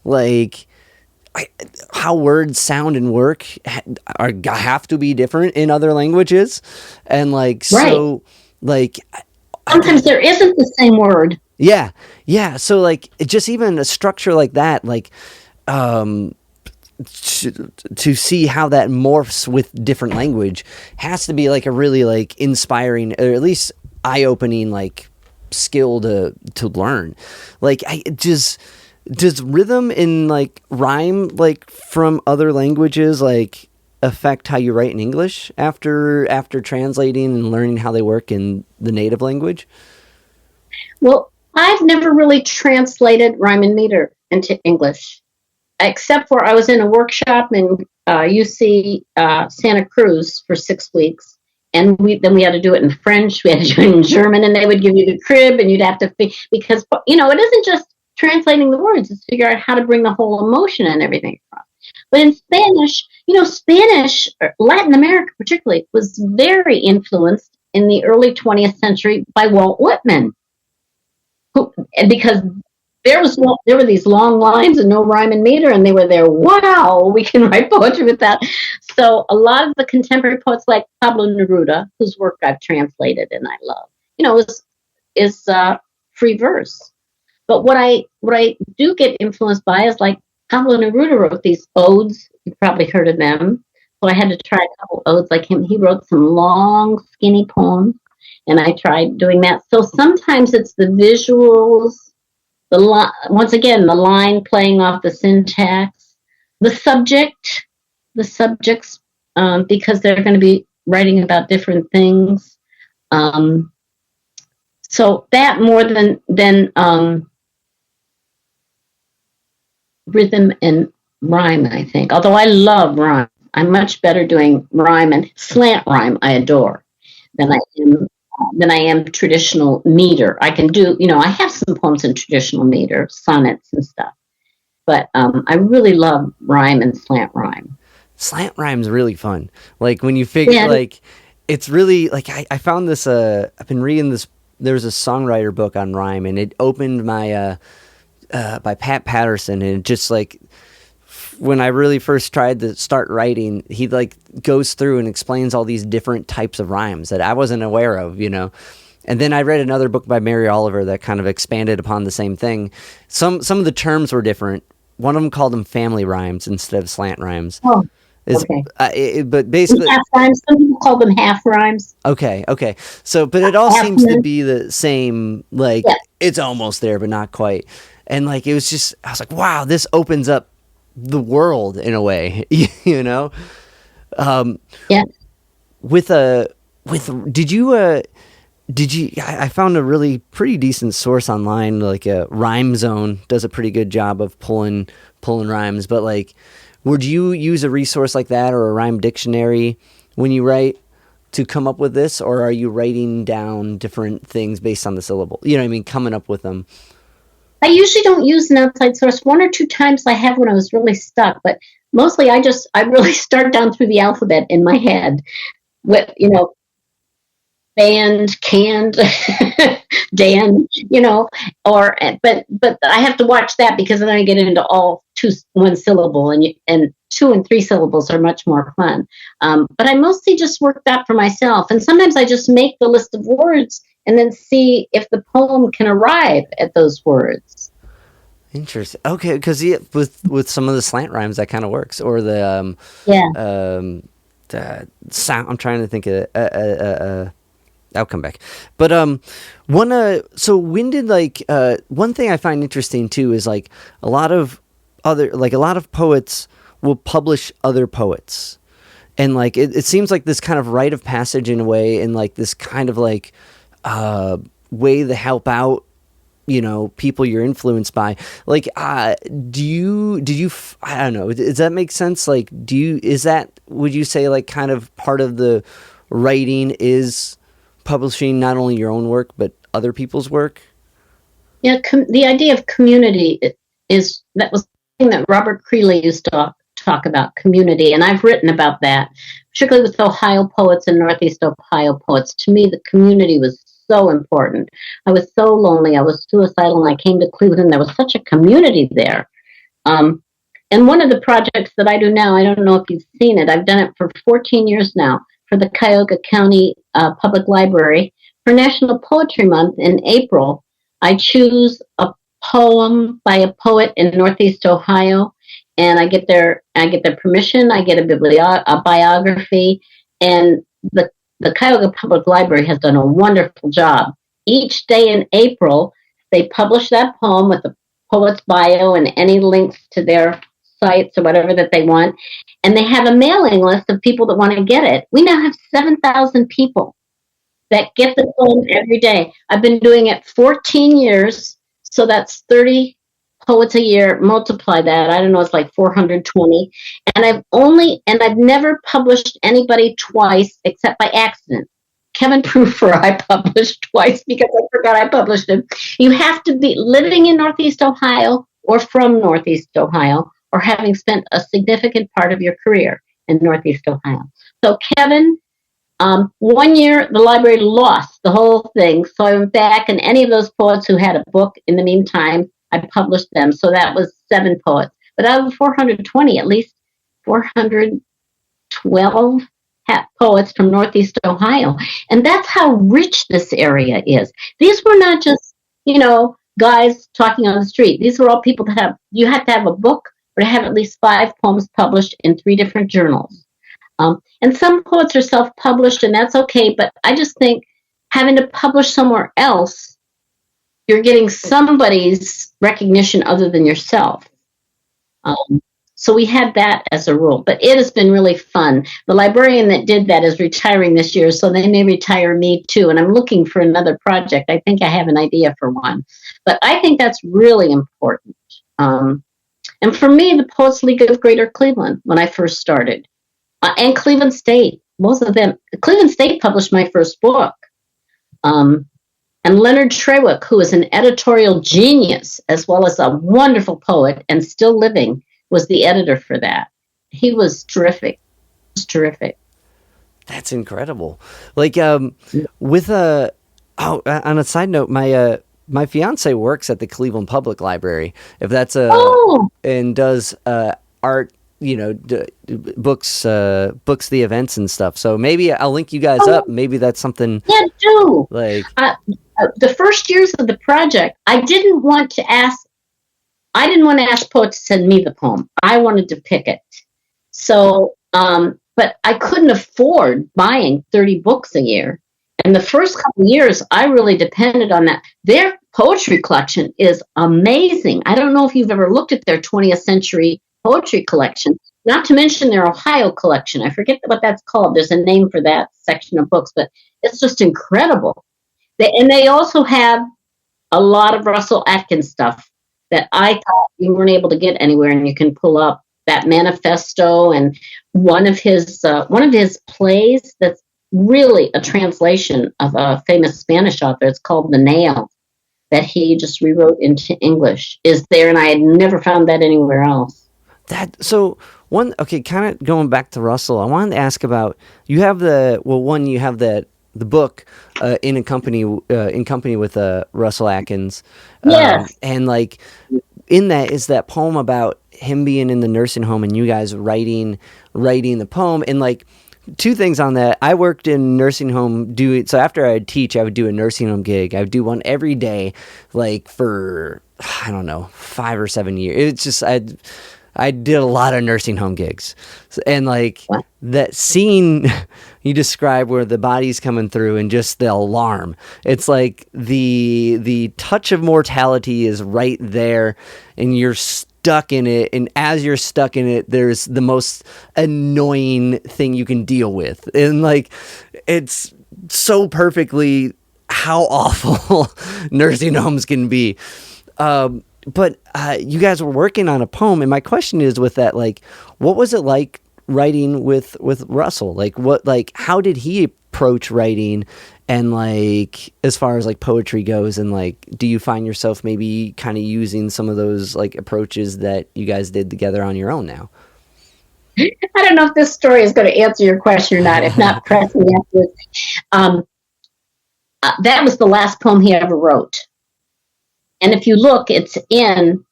Like, how words sound and work have to be different in other languages. And, like, so, like... Sometimes there isn't the same word. Yeah. So, like, just even a structure like that, like... to see how that morphs with different language has to be like a really like inspiring or at least eye-opening like skill to learn. Like does rhythm in like rhyme like from other languages like affect how you write in English after translating and learning how they work in the native language? Well, I've never really translated rhyme and meter into English, except for I was in a workshop in UC Santa Cruz for 6 weeks. And we had to do it in French, we had to do it in German, and they would give you the crib, and you'd have to, because, it isn't just translating the words, it's figure out how to bring the whole emotion and everything across. But in Spanish, Spanish, Latin America particularly, was very influenced in the early 20th century by Walt Whitman. And because there were these long lines and no rhyme and meter, and they were there. Wow, we can write poetry with that. So a lot of the contemporary poets, like Pablo Neruda, whose work I've translated and I love, is free verse. But what I do get influenced by is, like, Pablo Neruda wrote these odes. You've probably heard of them. So I had to try a couple odes like him. He wrote some long, skinny poems, and I tried doing that. So sometimes it's the visuals, once again, the line playing off the syntax, the subjects, because they're going to be writing about different things. So that more than rhythm and rhyme, I think. Although I love rhyme, I'm much better doing rhyme, and slant rhyme I adore than I am traditional meter. I can do, I have some poems in traditional meter, sonnets and stuff, but I really love rhyme and slant rhyme. Slant rhyme's really fun. Like, when you figure, like, it's really, like, I found this, I've been reading this, there was a songwriter book on rhyme, and it opened my, by Pat Patterson, and it just, like, when I really first tried to start writing, he, like, goes through and explains all these different types of rhymes that I wasn't aware of, And then I read another book by Mary Oliver that kind of expanded upon the same thing. Some of the terms were different. One of them called them family rhymes instead of slant rhymes. Oh, okay. But basically, half rhymes. Some people call them half rhymes. Okay. So, but it all seems to be the same. Like, It's almost there, but not quite. And, like, it was just, I was like, wow, this opens up the world in a way, Yeah. I found a really pretty decent source online, like a Rhyme Zone does a pretty good job of pulling rhymes, but, like, would you use a resource like that or a rhyme dictionary when you write to come up with this, or are you writing down different things based on the syllable? You know what I mean? Coming up with them. I usually don't use an outside source. One or two times I have when I was really stuck, but mostly I really start down through the alphabet in my head with, band, canned, Dan, but I have to watch that, because then I get into all one syllable, and 2 and 3 syllables are much more fun. But I mostly just work that for myself. And sometimes I just make the list of words and then see if the poem can arrive at those words. Interesting. Okay, because with some of the slant rhymes, that kind of works. Or the sound. I'm trying to think of it. I'll come back. But so when did, like, one thing I find interesting too is, like, a lot of poets will publish other poets, and, like, it seems like this kind of rite of passage in a way, and, like, this kind of, like, way to help out, people you're influenced by. Like, did you I don't know, does that make sense? Like, would you say, like, kind of part of the writing is publishing not only your own work but other people's work? Yeah, the idea of community was something that Robert Creeley used to talk about, community, and I've written about that, particularly with Ohio poets and Northeast Ohio poets. To me, the community was so important. I was so lonely. I was suicidal, and I came to Cleveland. There was such a community there. And one of the projects that I do now, I don't know if you've seen it, I've done it for 14 years now, for the Cuyahoga County Public Library. For National Poetry Month in April, I choose a poem by a poet in Northeast Ohio, and I get their permission. I get a biography, and the Cuyahoga Public Library has done a wonderful job. Each day in April, they publish that poem with the poet's bio and any links to their sites or whatever that they want. And they have a mailing list of people that want to get it. We now have 7,000 people that get the poem every day. I've been doing it 14 years, so that's 30 poets a year. Multiply that. I don't know, it's like 420. And I've never published anybody twice except by accident. Kevin Proofer, I published twice because I forgot I published him. You have to be living in Northeast Ohio or from Northeast Ohio or having spent a significant part of your career in Northeast Ohio. So Kevin, 1 year the library lost the whole thing. So I went back, and any of those poets who had a book in the meantime, I published them. So that was 7 poets. But out of the 420, at least 412 poets from Northeast Ohio. And that's how rich this area is. These were not just, guys talking on the street. These were all people that you had to have a book or to have at least 5 poems published in 3 different journals. And some poets are self-published, and that's okay. But I just think having to publish somewhere else, you're getting somebody's recognition other than yourself. So we had that as a rule, but it has been really fun. The librarian that did that is retiring this year, so they may retire me too. And I'm looking for another project. I think I have an idea for one, but I think that's really important. And for me, the Poets League of Greater Cleveland, when I first started, and Cleveland State, most of them. Cleveland State published my first book. And Leonard Trewick, who is an editorial genius, as well as a wonderful poet and still living, was the editor for that. He was terrific. That's incredible. Like, with on a side note, my fiance works at the Cleveland Public Library. If that's and does art, books the events and stuff. So maybe I'll link you guys up. Maybe that's something. Yeah, do. Like the first years of the project, I didn't want to ask poets to send me the poem. I wanted to pick it. So, but I couldn't afford buying 30 books a year. And the first couple of years, I really depended on that. Their poetry collection is amazing. I don't know if you've ever looked at their 20th century poetry collection, not to mention their Ohio collection. I forget what that's called. There's a name for that section of books, but it's just incredible. They also have a lot of Russell Atkins stuff that I thought you weren't able to get anywhere, and you can pull up that manifesto and one of his plays that's really a translation of a famous Spanish author. It's called The Nail, that he just rewrote into English, is there, and I had never found that anywhere else. Kind of going back to Russell, I wanted to ask about, you have the book in company with Russell Atkins. Yes. And like in that is that poem about him being in the nursing home and you guys writing the poem. And like 2 things on that. I worked in nursing home so after I'd teach, I would do a nursing home gig. I would do one every day, like for, I don't know, 5 or 7 years. It's just, I did a lot of nursing home gigs, and like that scene you describe where the body's coming through and just the alarm. It's like the touch of mortality is right there, and you're stuck in it. And as you're stuck in it, there's the most annoying thing you can deal with, and like it's so perfectly how awful nursing homes can be. But you guys were working on a poem, and my question is with that, like, what was it like writing with Russell? Like, how did he approach writing, and like, as far as like poetry goes, and like, do you find yourself maybe kind of using some of those like approaches that you guys did together on your own now? I don't know if this story is going to answer your question or not. If not, press me afterwards. That was the last poem he ever wrote. And if you look, it's in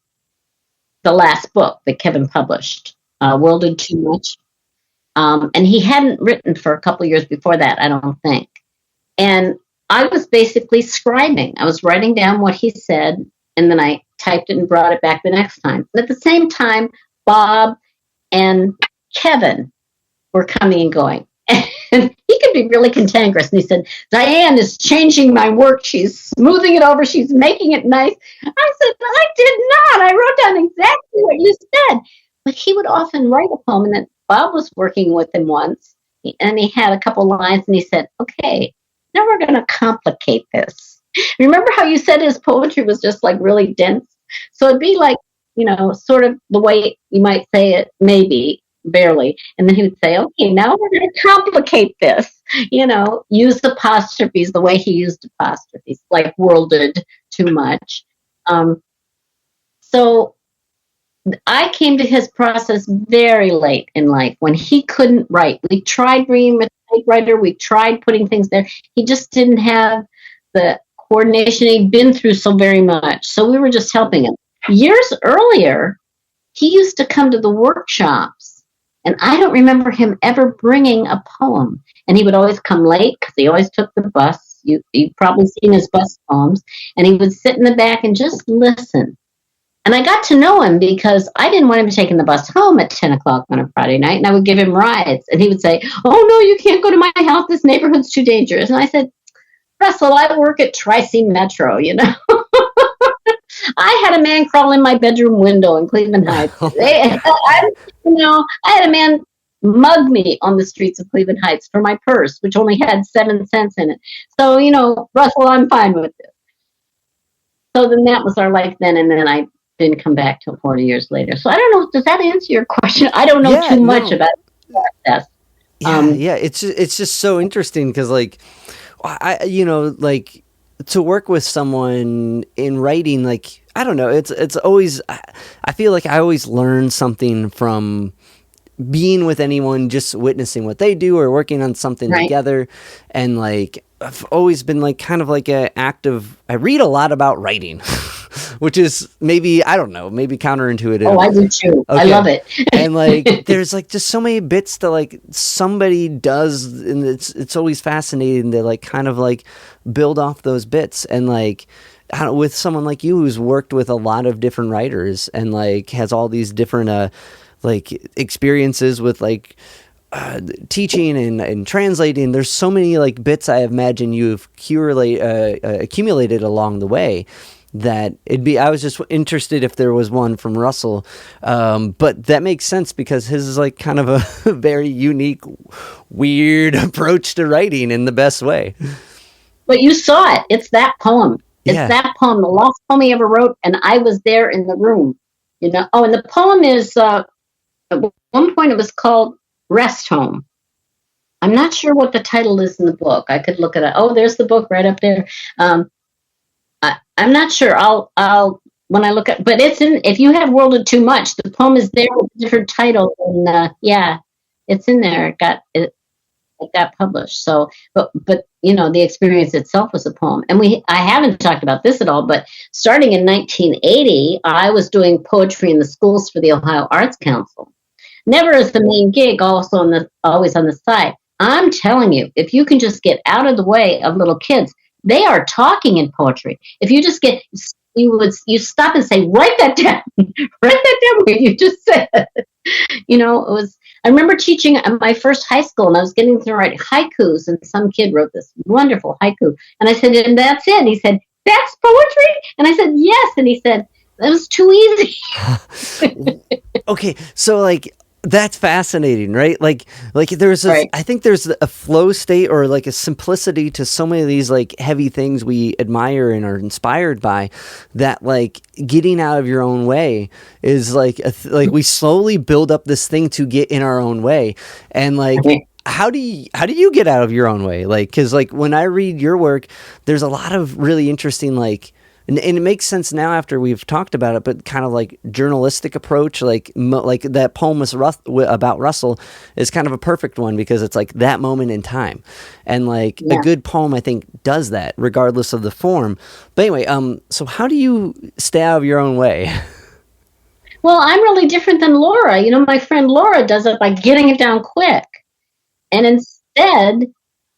the last book that Kevin published, World Did Too Much. And he hadn't written for a couple of years before that, I don't think. And I was basically scribing. I was writing down what he said, and then I typed it and brought it back the next time. But at the same time, Bob and Kevin were coming and going. And he could be really cantankerous. And he said, Diane is changing my work. She's smoothing it over. She's making it nice. I said, I did not. I wrote down exactly what you said. But he would often write a poem. And then Bob was working with him once. And he had a couple lines. And he said, okay, Now we're going to complicate this. Remember how you said his poetry was just like really dense? So it'd be like, sort of the way you might say it, maybe, barely. And then he would say, okay, now we're going to complicate this. Use apostrophes the way he used apostrophes, like worlded too much. So I came to his process very late in life when he couldn't write. We tried bringing him a typewriter. We tried putting things there. He just didn't have the coordination. He'd been through so very much. So we were just helping him. Years earlier, he used to come to the workshops, and I don't remember him ever bringing a poem. And he would always come late because he always took the bus. You've probably seen his bus poems. And he would sit in the back and just listen. And I got to know him because I didn't want him taking the bus home at 10 o'clock on a Friday night, and I would give him rides. And he would say, oh, no, you can't go to my house. This neighborhood's too dangerous. And I said, Russell, I work at Tri-C Metro, I had a man crawl in my bedroom window in Cleveland Heights. I had a man mug me on the streets of Cleveland Heights for my purse, which only had 7 cents in it. So, Russell, I'm fine with this. So then that was our life then, and then I didn't come back till 40 years later. So I don't know. Does that answer your question? I don't know too much about the process. Yeah. It's just so interesting because, like, to work with someone in writing, like, I don't know. It's always. I feel like I always learn something from being with anyone, just witnessing what they do or working on something together, and like I've always been like kind of like an active. I read a lot about writing. Which is maybe, I don't know, maybe counterintuitive. Oh, I do too. Okay. I love it. And like, there's like just so many bits that like somebody does, and it's always fascinating to like kind of like build off those bits. And like, I don't know, with someone like you who's worked with a lot of different writers and like has all these different like experiences with like teaching and translating, there's so many like bits I imagine you've accumulated along the way. That I was just interested if there was one from Russell, but that makes sense because his is like kind of a very unique, weird approach to writing in the best way. But you saw it. It's that poem. It's that poem, the last poem he ever wrote, and I was there in the room. Oh, and the poem is, at one point it was called Rest Home. I'm not sure what the title is in the book. I could look at it. Oh, there's the book right up there. I'm not sure. I'll when I look at, but it's in. If you have worlded too much, the poem is there with a different title, and it's in there. It got published. So, but the experience itself was a poem, and I haven't talked about this at all. But starting in 1980, I was doing poetry in the schools for the Ohio Arts Council, never as the main gig, also always on the side. I'm telling you, if you can just get out of the way of little kids. They are talking in poetry. If you just you stop and say, write that down what you just said. It was, I remember teaching at my first high school and I was getting to write haikus and some kid wrote this wonderful haiku. And I said, and that's it. And he said, that's poetry? And I said, yes. And he said, that was too easy. Okay. So like, that's fascinating, right? Like there's I think there's a flow state or like a simplicity to so many of these like heavy things we admire and are inspired by that like getting out of your own way is like like we slowly build up this thing to get in our own way. And like how do you get out of your own way? Like, cause like when I read your work, there's a lot of really interesting like and it makes sense now after we've talked about it, but kind of like journalistic approach, like that poem about Russell is kind of a perfect one because it's like that moment in time. And like a good poem, I think, does that regardless of the form. But anyway, so how do you stay out of your own way? Well, I'm really different than Laura. My friend Laura does it by getting it down quick. And instead,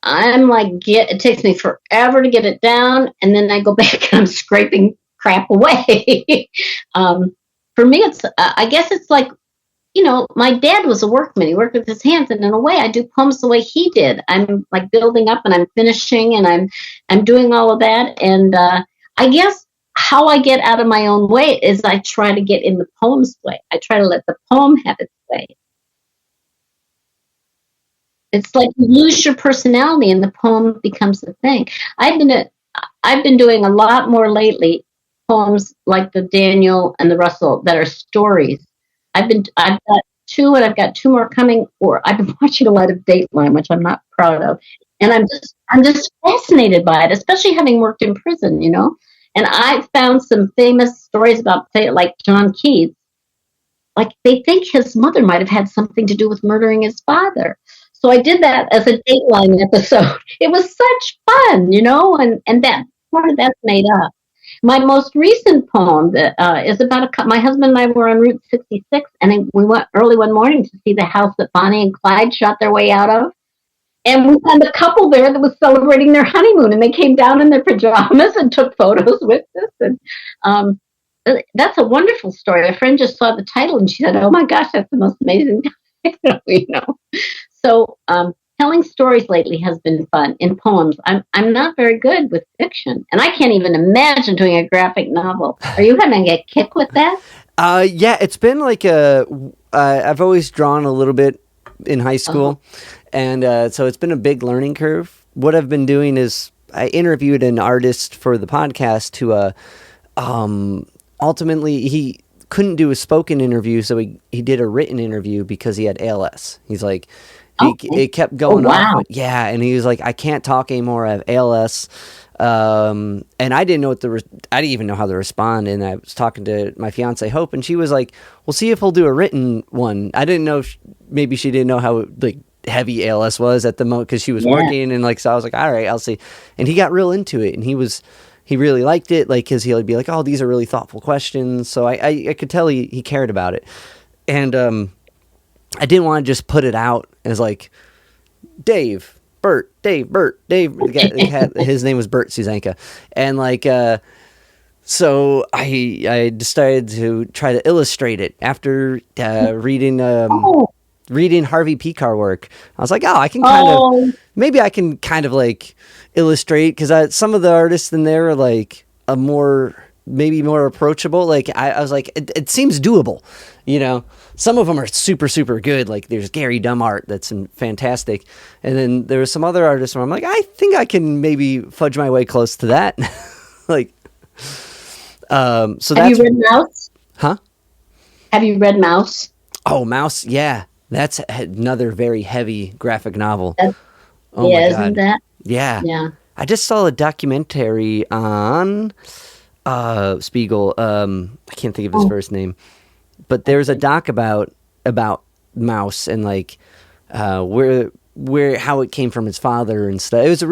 I'm like, it takes me forever to get it down, and then I go back and I'm scraping crap away. For me, it's, I guess it's like, my dad was a workman. He worked with his hands, and in a way, I do poems the way he did. I'm like building up, and I'm finishing, and I'm doing all of that. And I guess how I get out of my own way is I try to get in the poem's way. I try to let the poem have its way. it's like you lose your personality and the poem becomes the thing. I've been doing a lot more lately poems like the Daniel and the Russell that are stories. I've got two and I've got two more coming, or I've been watching a lot of Dateline, which I'm not proud of. And I'm just fascinated by it, especially having worked in prison, you know. And I found some famous stories about, say, like John Keats. Like they think his mother might have had something to do with murdering his father. So I did that as a Dateline episode. It was such fun, you know, and that part of that's made up. My most recent poem that is about my husband and I were on Route 66, and we went early one morning to see the house that Bonnie and Clyde shot their way out of. And we found a couple there that was celebrating their honeymoon, and they came down in their pajamas and took photos with us. And that's a wonderful story. A friend just saw the title and she said, "Oh my gosh, that's the most amazing title," you know. So telling stories lately has been fun in poems. I'm not very good with fiction, and I can't even imagine doing a graphic novel. Are you having a kick with that? Yeah, it's been like I've always drawn a little bit in high school, and so it's been a big learning curve. What I've been doing is I interviewed an artist for the podcast who ultimately he couldn't do a spoken interview, so he did a written interview because he had ALS. He's like, it kept going off. Yeah, and he was like, I can't talk anymore. I have ALS. And I didn't know I didn't even know how to respond. And I was talking to my fiance Hope, and she was like, "We'll see if he'll do a written one." I didn't know maybe she didn't know how like heavy ALS was at the moment because she was working, and like so I was like, "All right, I'll see." And he got real into it, and he really liked it, like because he'd be like, "Oh, these are really thoughtful questions." So I could tell he cared about it, and I didn't want to just put it out as like Dave. Bert. His name was Bert Suzanka. And like, so I decided to try to illustrate it after reading Harvey Pekar work. I was like, I can maybe I can kind of like illustrate, because some of the artists in there are like maybe more approachable. Like I was like, it seems doable, you know. Some of them are super, super good. Like there's Gary Dumart that's fantastic. And then there were some other artists where I'm like, I think I can maybe fudge my way close to that. Like, so Have you read Mouse? Huh? Have you read Mouse? Oh, Mouse. Yeah. That's another very heavy graphic novel. Yeah, my God. Isn't that? Yeah. Yeah. I just saw a documentary on Spiegel. I can't think of his first name. But there's a doc about Mouse and like where how it came from his father and stuff. It was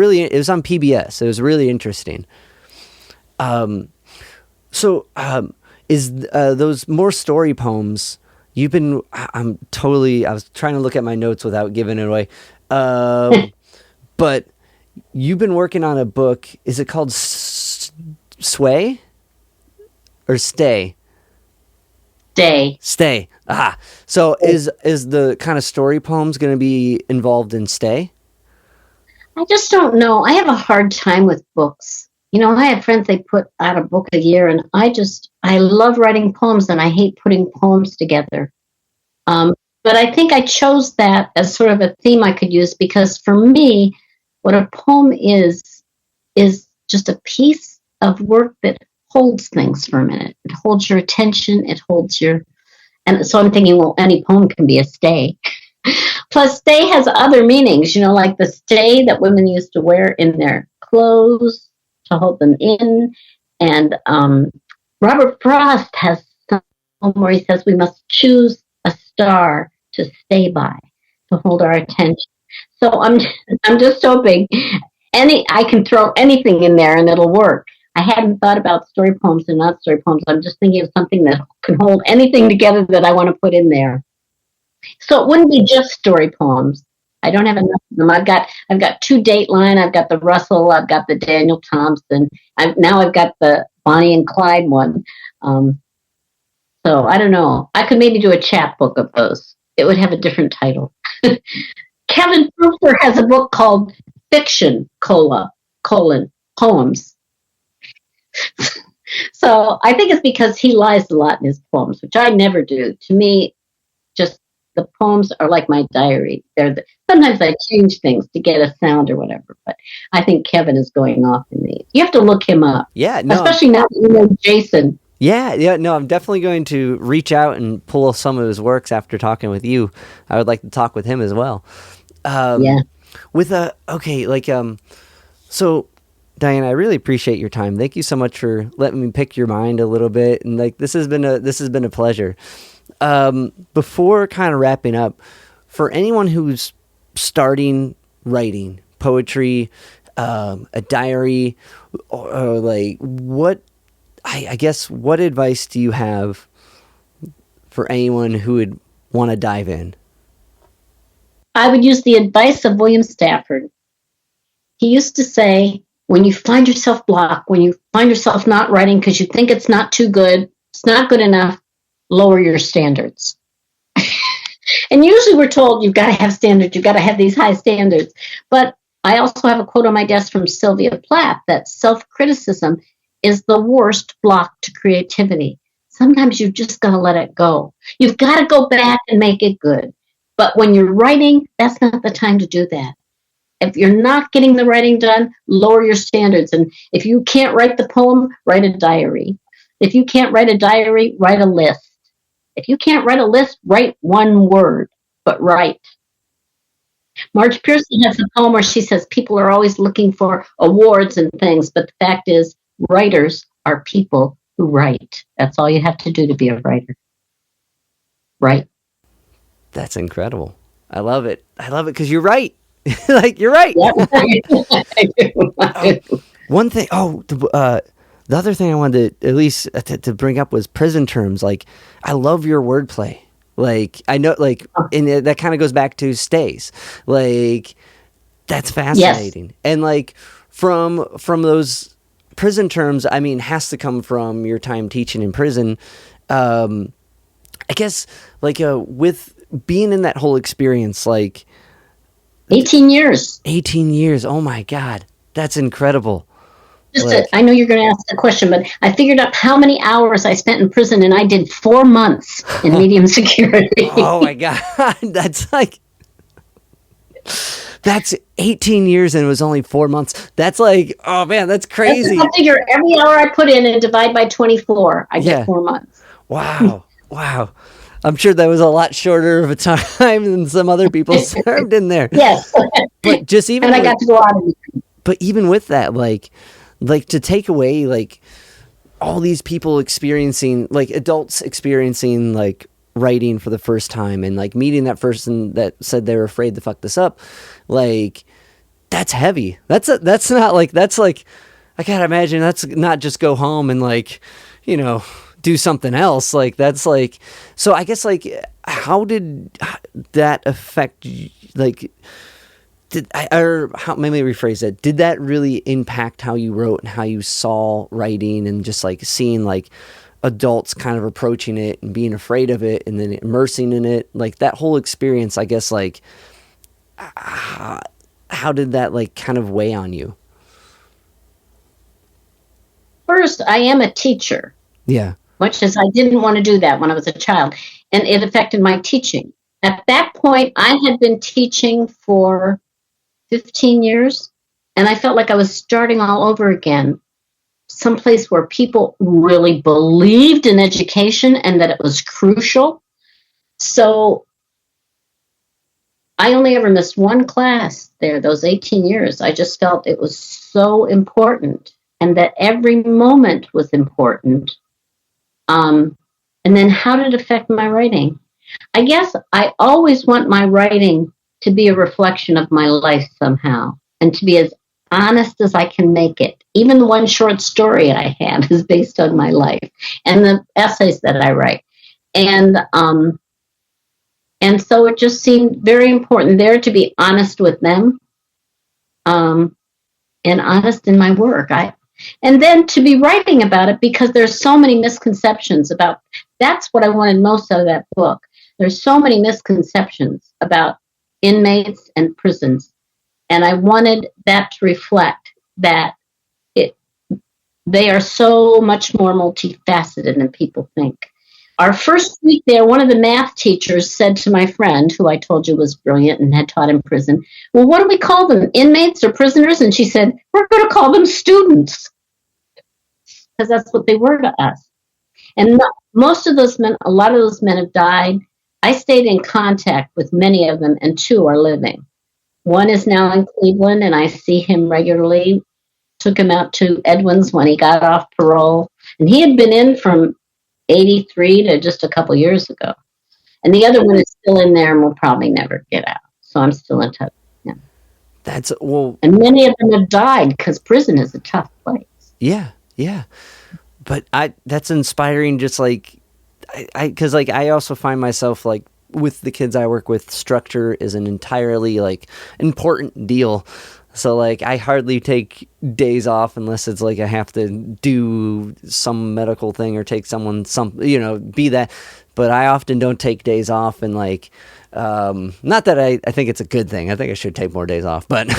on PBS. It was really interesting. So is those more story poems? I was trying to look at my notes without giving it away. But you've been working on a book. Is it called Sway or Stay? Stay. Aha. So is the kind of story poems going to be involved in Stay? I just don't know. I have a hard time with books. You know, I have friends, they put out a book a year, and I love writing poems, and I hate putting poems together. But I think I chose that as sort of a theme I could use, because for me, what a poem is just a piece of work that holds things for a minute. It holds your attention. It holds and so I'm thinking, well, any poem can be a stay. Plus, stay has other meanings, you know, like the stay that women used to wear in their clothes to hold them in. And Robert Frost has some poem where he says we must choose a star to stay by, to hold our attention. So I'm just hoping I can throw anything in there and it'll work. I hadn't thought about story poems and not story poems. I'm just thinking of something that can hold anything together that I want to put in there. So it wouldn't be just story poems. I don't have enough of them. I've got two Dateline. I've got the Russell. I've got the Daniel Thompson. I've got the Bonnie and Clyde one. So I don't know. I could maybe do a chapbook of those. It would have a different title. Kevin Proofer has a book called Fiction, Poems. So I think it's because he lies a lot in his poems, which I never do. To me, just The poems are like my diary. Sometimes I change things to get a sound or whatever, but I think Kevin is going off in these. You have to look him up. Yeah, no. Especially now that you know Jason. Yeah, no, I'm definitely going to reach out and pull some of his works after talking with you. I would like to talk with him as well. Yeah. So Diane, I really appreciate your time. Thank you so much for letting me pick your mind a little bit. And like, this has been a pleasure. Before kind of wrapping up, for anyone who's starting writing poetry, a diary, or like what advice do you have for anyone who would want to dive in? I would use the advice of William Stafford. He used to say, when you find yourself blocked, when you find yourself not writing because you think it's not too good, it's not good enough, lower your standards. And usually we're told you've got to have standards, you've got to have these high standards. But I also have a quote on my desk from Sylvia Plath that self-criticism is the worst block to creativity. Sometimes you've just got to let it go. You've got to go back and make it good. But when you're writing, that's not the time to do that. If you're not getting the writing done, lower your standards. And if you can't write the poem, write a diary. If you can't write a diary, write a list. If you can't write a list, write one word, but write. Marge Pearson has a poem where she says people are always looking for awards and things, but the fact is writers are people who write. That's all you have to do to be a writer. Write. That's incredible. I love it because you're right. Like, you're right. One thing, the other thing I wanted to at least to bring up was prison terms. Like, I love your wordplay. Like, I know, like, and that kind of goes back to stays. Like, that's fascinating. Yes. And like, from those prison terms, I mean, has to come from your time teaching in prison. I guess, like, with being in that whole experience, like, 18 years. 18 years. Oh my God. That's incredible. I know you're going to ask the question, but I figured out how many hours I spent in prison, and I did 4 months in medium security. Oh my God. That's 18 years and it was only 4 months. That's like, oh man, that's crazy. I figure every hour I put in and divide by 24, I get 4 months. Wow. Wow. I'm sure that was a lot shorter of a time than some other people served in there. Yes. But just even, and I got to go out of it. But even with that, like to take away like all these people experiencing, like adults experiencing like writing for the first time and like meeting that person that said they were afraid to fuck this up, like that's heavy. That's not like, that's like, I can't imagine that's not just go home and like, you know, do something else. Like that's like, so I guess like, how did that affect you? Like, let me rephrase that. Did that really impact how you wrote and how you saw writing and just like seeing like adults kind of approaching it and being afraid of it and then immersing in it? Like that whole experience, I guess, like, how did that like kind of weigh on you? First, I am a teacher. Yeah. Much as I didn't want to do that when I was a child. And it affected my teaching. At that point, I had been teaching for 15 years, and I felt like I was starting all over again. Someplace where people really believed in education and that it was crucial. So I only ever missed one class there, those 18 years. I just felt it was so important and that every moment was important. And then how did it affect my writing? I guess I always want my writing to be a reflection of my life somehow and to be as honest as I can make it. Even the one short story I have is based on my life and the essays that I write. And so it just seemed very important there to be honest with them and honest in my work. And then to be writing about it because there's so many misconceptions about, that's what I wanted most out of that book. There's so many misconceptions about inmates and prisons. And I wanted that to reflect that they are so much more multifaceted than people think. Our first week there, one of the math teachers said to my friend, who I told you was brilliant and had taught in prison, well, what do we call them, inmates or prisoners? And she said, we're going to call them students, because that's what they were to us. And most of those men, a lot of those men have died. I stayed in contact with many of them, and 2 are living. One is now in Cleveland, and I see him regularly. Took him out to Edwin's when he got off parole. And he had been in from 83 to just a couple years ago. And the other one is still in there and will probably never get out. So I'm still in touch with him. And many of them have died because prison is a tough place. Yeah, yeah. But that's inspiring, just like, because like I also find myself like with the kids I work with, structure is an entirely like important deal. So like I hardly take days off unless it's like I have to do some medical thing or take someone be that. But I often don't take days off, and like not that I think it's a good thing. I think I should take more days off, but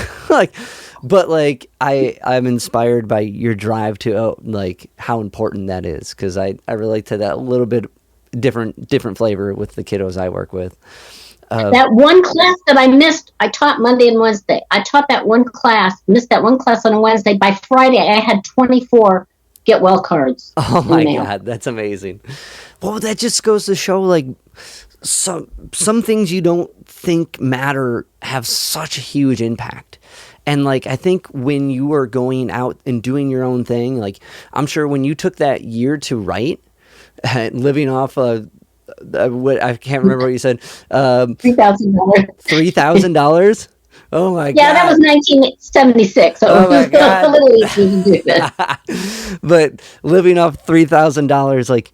I'm inspired by your drive to like how important that is, because I relate to that a little bit different flavor with the kiddos I work with. That one class that I missed, I taught Monday and Wednesday. I taught that one class, missed that one class on a Wednesday. By Friday, I had 24 get well cards. Oh my God, that's amazing. Well, that just goes to show like some things you don't think matter have such a huge impact. And like, I think when you are going out and doing your own thing, like I'm sure when you took that year to write, living off I can't remember what you said. $3,000. $3,000. Oh my God! Yeah, that was 1976. So oh my God! A little easy to do that. But living off $3,000, like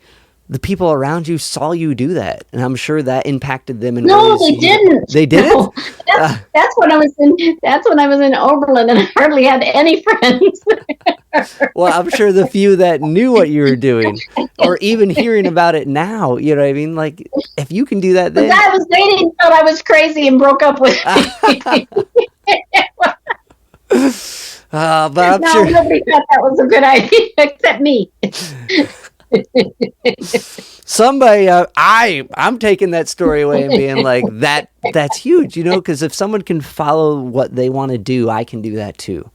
the people around you saw you do that, and I'm sure that impacted them. No, they didn't. They didn't. No, that's when I was in. That's when I was in Oberlin, and I hardly had any friends. Well, I'm sure the few that knew what you were doing, or even hearing about it now, you know what I mean? Like, if you can do that, then the guy I was dating thought I was crazy and broke up with me. But I'm sure nobody thought that was a good idea except me. Somebody, I'm taking that story away and being like, that's huge, because if someone can follow what they want to do, I can do that too.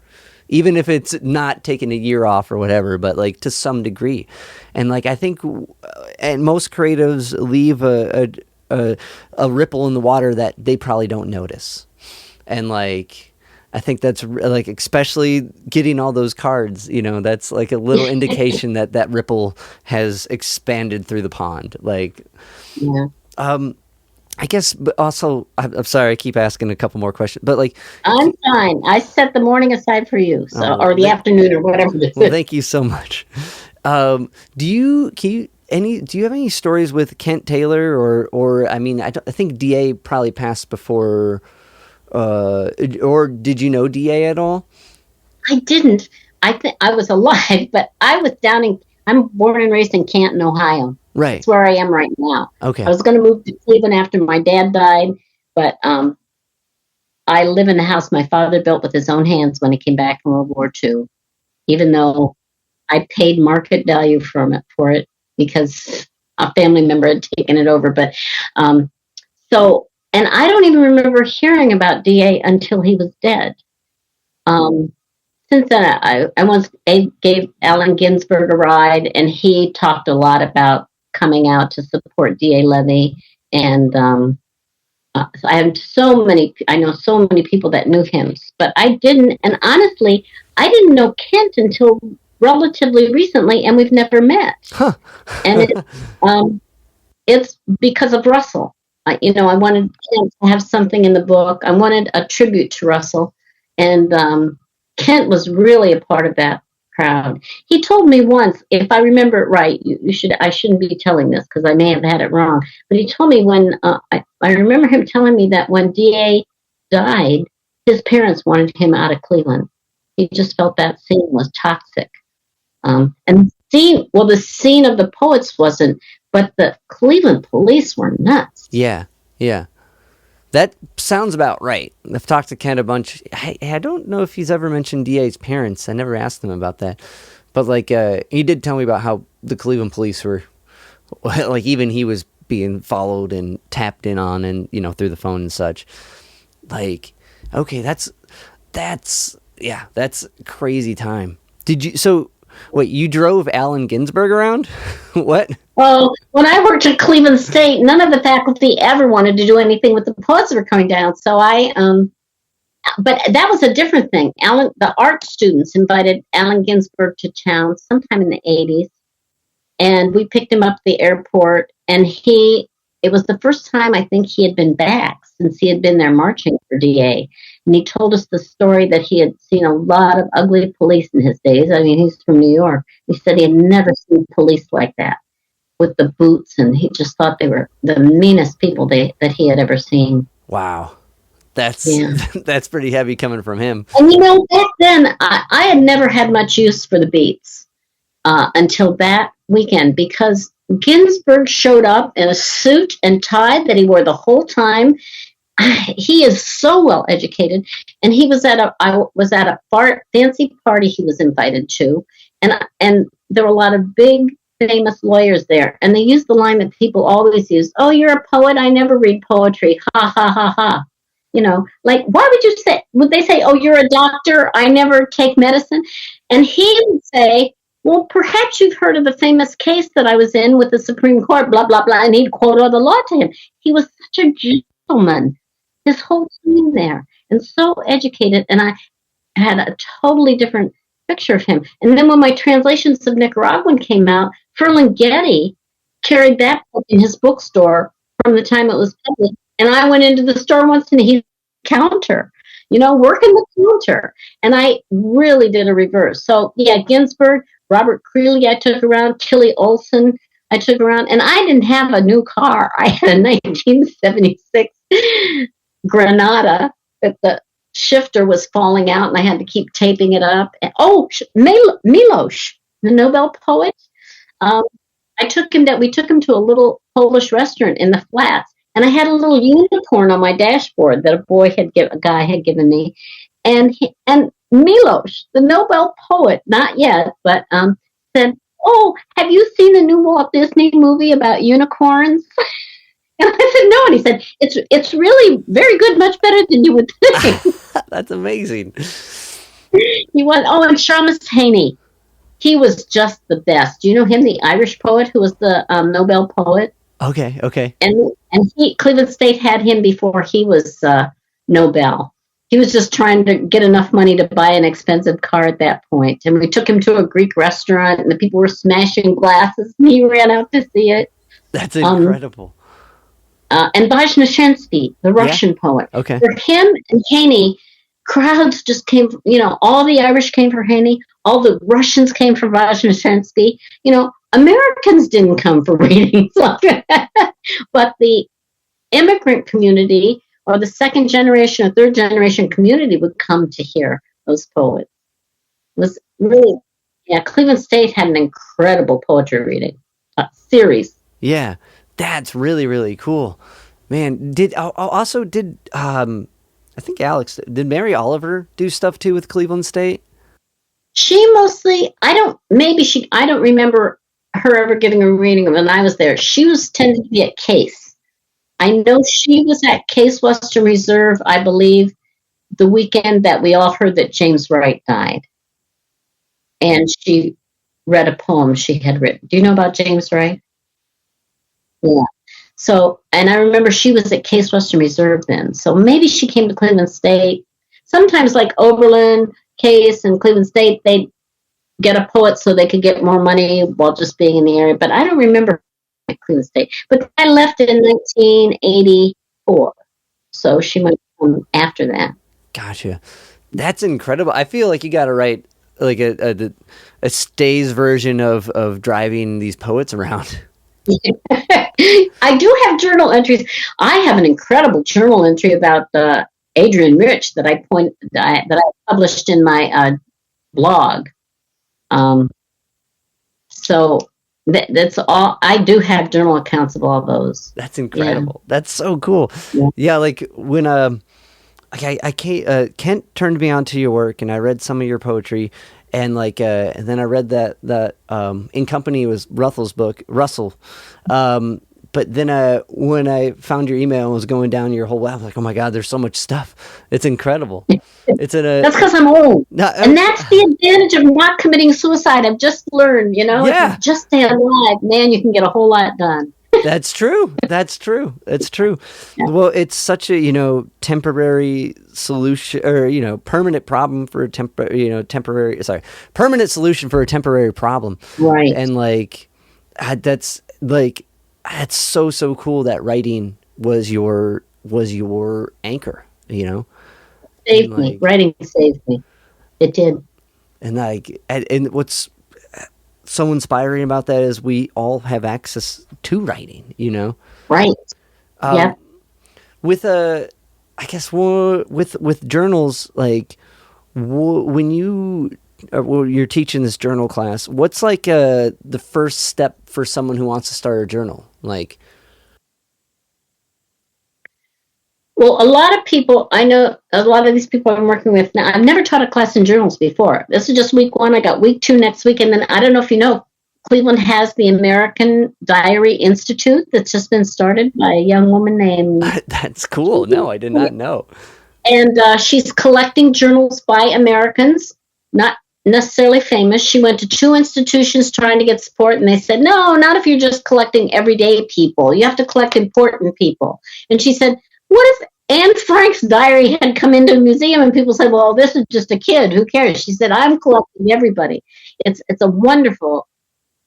Even if it's not taking a year off or whatever, but like to some degree. And like, I think, and most creatives leave a ripple in the water that they probably don't notice. And like, I think that's like, especially getting all those cards, that's like a little indication that ripple has expanded through the pond. Like, yeah. I guess, but also, I'm sorry, I keep asking a couple more questions, but like, I'm fine. I set the morning aside for you, or the afternoon, or whatever it is. Well, thank you so much. Do you have any stories with Kent Taylor, or I mean, I think DA probably passed before, or did you know DA at all? I didn't. I think I was alive, but I was I'm born and raised in Canton, Ohio. Right. That's where I am right now. Okay. I was going to move to Cleveland after my dad died, but I live in the house my father built with his own hands when he came back from World War II, even though I paid market value for it because a family member had taken it over. But and I don't even remember hearing about DA until he was dead. Since then, I once gave Allen Ginsberg a ride, and he talked a lot about coming out to support D.A. Levy. And I know so many people that knew him, but I didn't. And honestly, I didn't know Kent until relatively recently, and we've never met. Huh. And it's because of Russell. I wanted Kent to have something in the book. I wanted a tribute to Russell, and Kent was really a part of that crowd. He told me once, if I remember it right, I shouldn't be telling this because I may have had it wrong, but he told me when, I remember him telling me that when D.A. died, his parents wanted him out of Cleveland. He just felt that scene was toxic. And the scene of the poets wasn't, but the Cleveland police were nuts. Yeah. That sounds about right. I've talked to Kent a bunch. I don't know if he's ever mentioned DA's parents. I never asked him about that. But like, he did tell me about how the Cleveland police were like even he was being followed and tapped in on, and through the phone and such. Like, okay, that's crazy time. Wait, you drove Allen Ginsberg around? What? Well, when I worked at Cleveland State, none of the faculty ever wanted to do anything with the poets that were coming down. So but that was a different thing. The art students invited Allen Ginsberg to town sometime in the 80s, and we picked him up at the airport, and it was the first time I think he had been back since he had been there marching for DA. And he told us the story that he had seen a lot of ugly police in his days. I mean, he's from New York. He said he had never seen police like that with the boots, and he just thought they were the meanest people that he had ever seen. Wow. That's pretty heavy coming from him. And back then, I had never had much use for the beats until that weekend, because Ginsberg showed up in a suit and tie that he wore the whole time. He is so well educated, and I was at a fancy party he was invited to, and there were a lot of big famous lawyers there, and they used the line that people always use: "Oh, you're a poet? I never read poetry. Ha ha ha ha." Like, why would they say, "Oh, you're a doctor? I never take medicine"? And he would say, "Well, perhaps you've heard of the famous case that I was in with the Supreme Court, blah, blah, blah," and he'd quote all the law to him. He was such a gentleman, his whole team there, and so educated, and I had a totally different picture of him. And then when my translations of Nicaraguan came out, Ferlinghetti carried that book in his bookstore from the time it was published, and I went into the store once, and he's counter, working the counter. And I really did a reverse. So, yeah, Ginsberg, Robert Creeley I took around, Tilly Olson I took around, and I didn't have a new car. I had a 1976 Granada that the shifter was falling out, and I had to keep taping it up. And, Milosz, the Nobel poet, we took him to a little Polish restaurant in the flats, and I had a little unicorn on my dashboard that a guy had given me, and Milosz, the Nobel poet, not yet, but said, "Oh, have you seen the new Walt Disney movie about unicorns?" And I said, "No," and he said, "It's really very good, much better than you would think." That's amazing. He was. Oh, and Shamus Haney, he was just the best. Do you know him, the Irish poet who was the Nobel poet? Okay. And Cleveland State had him before he was Nobel. He was just trying to get enough money to buy an expensive car at that point. And we took him to a Greek restaurant, and the people were smashing glasses, and he ran out to see it. That's incredible. And Vazhneshensky, the Russian poet. Okay. For him and Haney, crowds just came, all the Irish came for Haney, all the Russians came for Vazhneshensky. Americans didn't come for readings like that. But the immigrant community, or the second generation or third generation community, would come to hear those poets. It was really, Cleveland State had an incredible poetry reading series. Yeah, that's really, really cool. Man, I think Alex, did Mary Oliver do stuff too with Cleveland State? She mostly, I don't remember her ever giving a reading when I was there. She tended to be at Case. I know she was at Case Western Reserve, I believe, the weekend that we all heard that James Wright died. And she read a poem she had written. Do you know about James Wright? Yeah. So, and I remember she was at Case Western Reserve then. So maybe she came to Cleveland State. Sometimes like Oberlin, Case, and Cleveland State, they'd get a poet so they could get more money while just being in the area. But I don't remember at Cleveland State. But I left in 1984. So she might come after that. Gotcha. That's incredible. I feel like you got to write like a Stays version of driving these poets around. I do have journal entries. I have an incredible journal entry about Adrian Rich that I published in my blog. So that's all. I do have journal accounts of all those. That's incredible. Yeah. That's so cool. Yeah, like when Kent turned me on to your work, and I read some of your poetry, And like, and then I read that In Company was Russell's book, Russell. But then when I found your email and was going down your whole web, I was like, oh my God, there's so much stuff. It's incredible. It's That's because I'm old. And that's the advantage of not committing suicide. I've just learned, if you just stay alive, man, you can get a whole lot done. That's true. That's true. It's true. Yeah. Well, it's such a, temporary solution, or, permanent problem for a permanent solution for a temporary problem. Right. And like, that's so cool that writing was your anchor, Saved me. Writing saved me. It did. And and what's so inspiring about that is we all have access to writing, Right. Yeah. With I guess with journals, like when you're teaching this journal class, what's like the first step for someone who wants to start a journal? Like, well, a lot of people, I know a lot of these people I'm working with now, I've never taught a class in journals before. This is just week 1. I got week 2 next week. And then I don't know if you know, Cleveland has the American Diary Institute that's just been started by a young woman named... That's cool. No, I did not know. And she's collecting journals by Americans, not necessarily famous. She went to 2 institutions trying to get support, and they said, no, not if you're just collecting everyday people. You have to collect important people. And she said, what if Anne Frank's diary had come into a museum and people said, well, this is just a kid. Who cares? She said, I'm collecting everybody. It's a wonderful,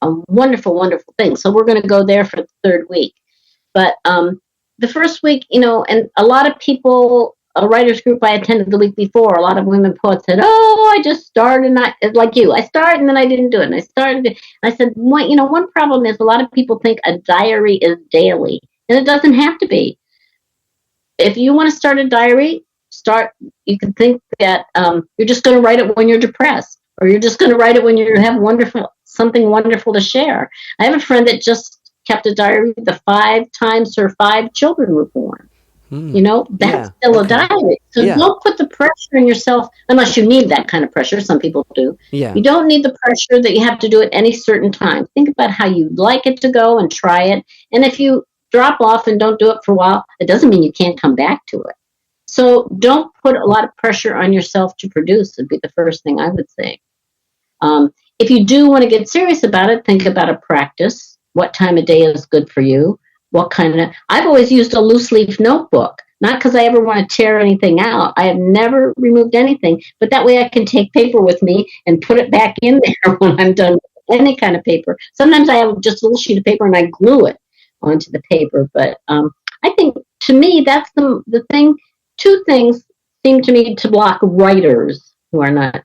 wonderful thing. So we're going to go there for the 3rd week. But the first week, and a lot of people, a writer's group I attended the week before, a lot of women poets said, I just started, and like you, I started and then I didn't do it. And I started, and I said, one problem is a lot of people think a diary is daily, and it doesn't have to be. If you want to start a diary, you can think that you're just going to write it when you're depressed, or you're just going to write it when you have something wonderful to share. I have a friend that just kept a diary the 5 times her 5 children were born. That's still a diary. So don't put the pressure on yourself unless you need that kind of pressure. Some people do. Yeah. You don't need the pressure that you have to do it any certain time. Think about how you'd like it to go and try it. And if you drop off and don't do it for a while, it doesn't mean you can't come back to it. So don't put a lot of pressure on yourself to produce, would be the first thing I would say. If you do want to get serious about it, think about a practice. What time of day is good for you? I've always used a loose leaf notebook, not because I ever want to tear anything out. I have never removed anything, but that way I can take paper with me and put it back in there when I'm done with any kind of paper. Sometimes I have just a little sheet of paper and I glue it onto the paper. But I think, to me, that's the thing. 2 things seem to me to block writers who are not.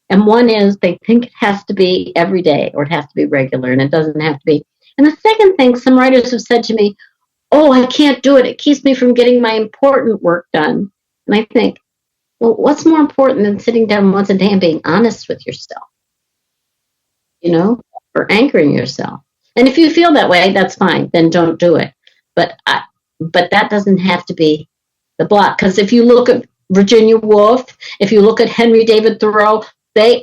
And one is they think it has to be every day or it has to be regular, and it doesn't have to be. And the second thing, some writers have said to me, I can't do it. It keeps me from getting my important work done. And I think, well, what's more important than sitting down once a day and being honest with yourself? Or anchoring yourself. And if you feel that way, that's fine. Then don't do it. But that doesn't have to be the block. Because if you look at Virginia Woolf, if you look at Henry David Thoreau, I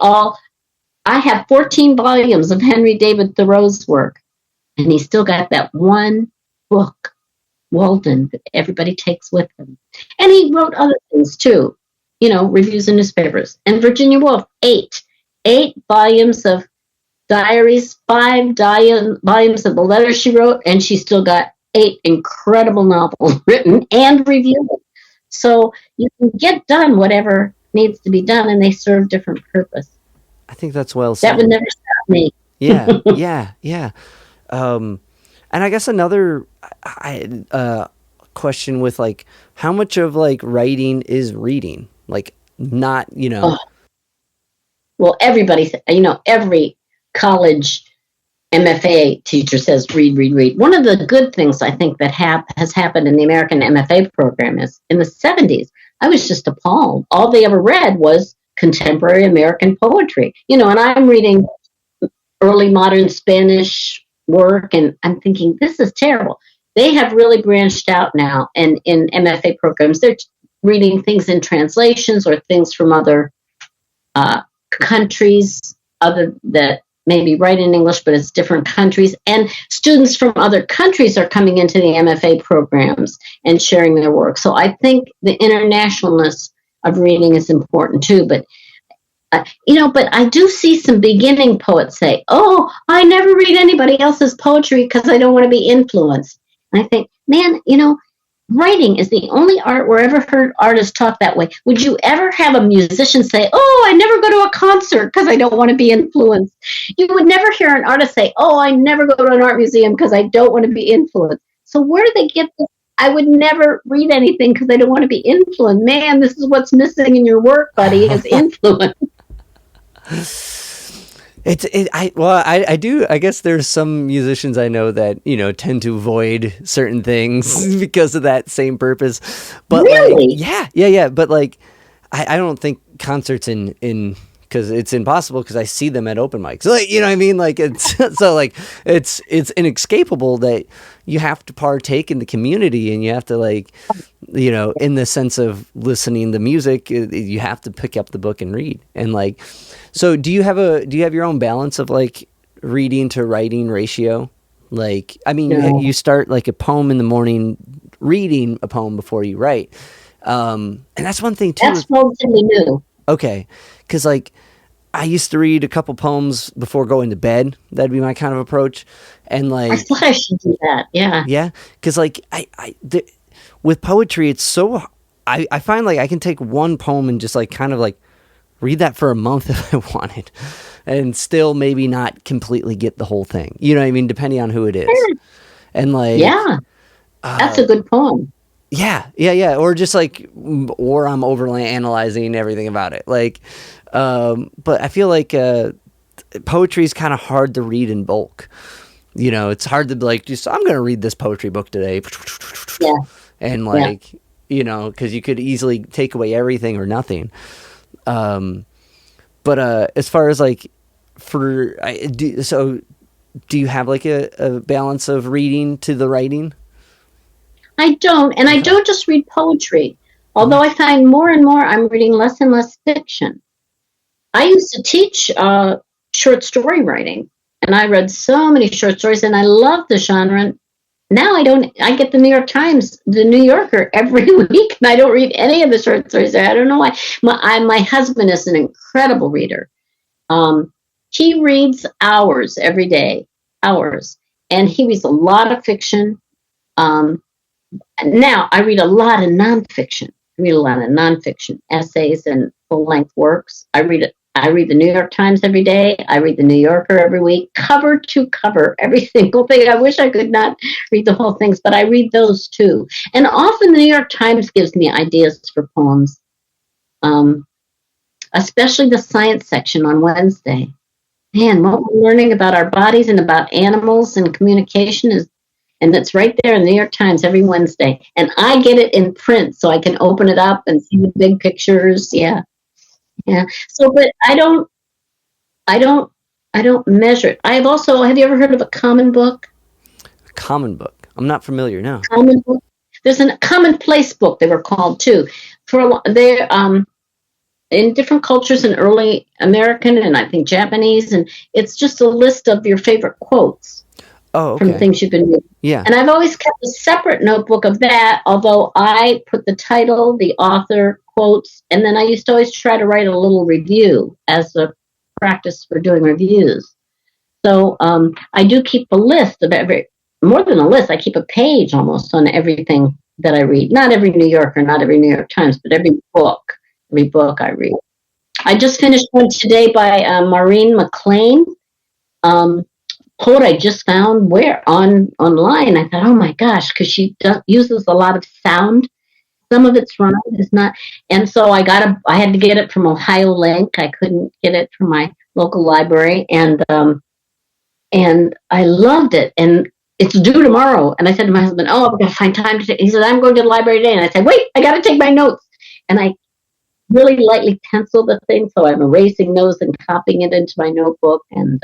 have 14 volumes of Henry David Thoreau's work. And he's still got that one book, Walden, that everybody takes with them. And he wrote other things too, reviews in newspapers. And Virginia Woolf, 8 volumes of diaries, 5 volumes of the letters she wrote, and she still got 8 incredible novels written and reviewed. So you can get done whatever needs to be done, and they serve different purpose. I think that's well said. That would never stop me. Yeah. And I guess another question with like, how much of like writing is reading? Like, not, Well, everybody, every college MFA teacher says read. One of the good things I think that has happened in the American MFA program is in the 70s, I was just appalled. All they ever read was contemporary American poetry. And I'm reading early modern Spanish work, and I'm thinking, this is terrible. They have really branched out now, and in MFA programs, they're reading things in translations or things from other countries other that maybe write in English, but it's different countries. And students from other countries are coming into the MFA programs and sharing their work. So I think the internationalness of reading is important too. But but I do see some beginning poets say, "Oh, I never read anybody else's poetry because I don't want to be influenced." And I think, man, writing is the only art where I ever heard artists talk that way. Would you ever have a musician say, "Oh, I never go to a concert because I don't want to be influenced"? You would never hear an artist say, "Oh, I never go to an art museum because I don't want to be influenced." So where do they get this? I would never read anything because I don't want to be influenced. Man, this is what's missing in your work, buddy, is influence. I do. I guess there's some musicians I know that tend to avoid certain things because of that same purpose. But really? Yeah. But I don't think concerts in because it's impossible because I see them at open mics. You know what I mean? It's so it's inescapable that you have to partake in the community and you have to in the sense of listening to music, you have to pick up the book and read. And so do you have your own balance of reading to writing ratio? No. You start a poem in the morning, reading a poem before you write. And that's one thing too. That's relatively new. Okay. Cause I used to read a couple poems before going to bed. That'd be my kind of approach. And I thought I should do that. Yeah. Yeah. Cause with poetry, it's so, I find I can take one poem and just read that for a month if I wanted and still maybe not completely get the whole thing. You know what I mean? Depending on who it is. Sure. And yeah, that's a good poem. Yeah. Or just or I'm overly analyzing everything about it. But I feel poetry is kind of hard to read in bulk. It's hard to be just, I'm going to read this poetry book today. Yeah. And because you could easily take away everything or nothing. But as far as do you have a balance of reading to the writing? I don't, and I don't just read poetry. Although I find more and more I'm reading less and less fiction. I used to teach short story writing, and I read so many short stories, and I love the genre. Now I don't. I get the New York Times, the New Yorker every week, and I don't read any of the short stories there. I don't know why. My husband is an incredible reader. He reads hours every day, and he reads a lot of fiction. Now I read a lot of nonfiction. Essays and full-length works. I read the New York Times every day. I read the New Yorker every week, cover to cover, every single thing. I wish I could not read the whole things, but I read those too. And often the New York Times gives me ideas for poems, especially the science section on Wednesday. Man, what we're learning about our bodies and about animals and communication and that's right there in the New York Times every Wednesday. And I get it in print so I can open it up and see the big pictures. Yeah. So, but I don't measure it. Have you ever heard of a common book? A common book? I'm not familiar, no. Common book? There's a commonplace book, they were called too. They're in different cultures in early American and I think Japanese, and it's just a list of your favorite quotes. Oh, okay. From things you've been reading. Yeah. And I've always kept a separate notebook of that, although I put the title, the author, quotes, and then I used to always try to write a little review as a practice for doing reviews. So I do keep a list of more than a list, I keep a page almost on everything that I read. Not every New Yorker, not every New York Times, but every book I read. I just finished one today by Maureen McLean. Quote I just found online. I thought, oh my gosh, because she uses a lot of sound. Some of it's rhyme, it's not. And so I had to get it from Ohio Link. I couldn't get it from my local library, and I loved it. And it's due tomorrow. And I said to my husband, "Oh, I've got to find time to take." He said, "I'm going to the library today." And I said, "Wait, I got to take my notes." And I really lightly pencil the thing, so I'm erasing those and copying it into my notebook, and.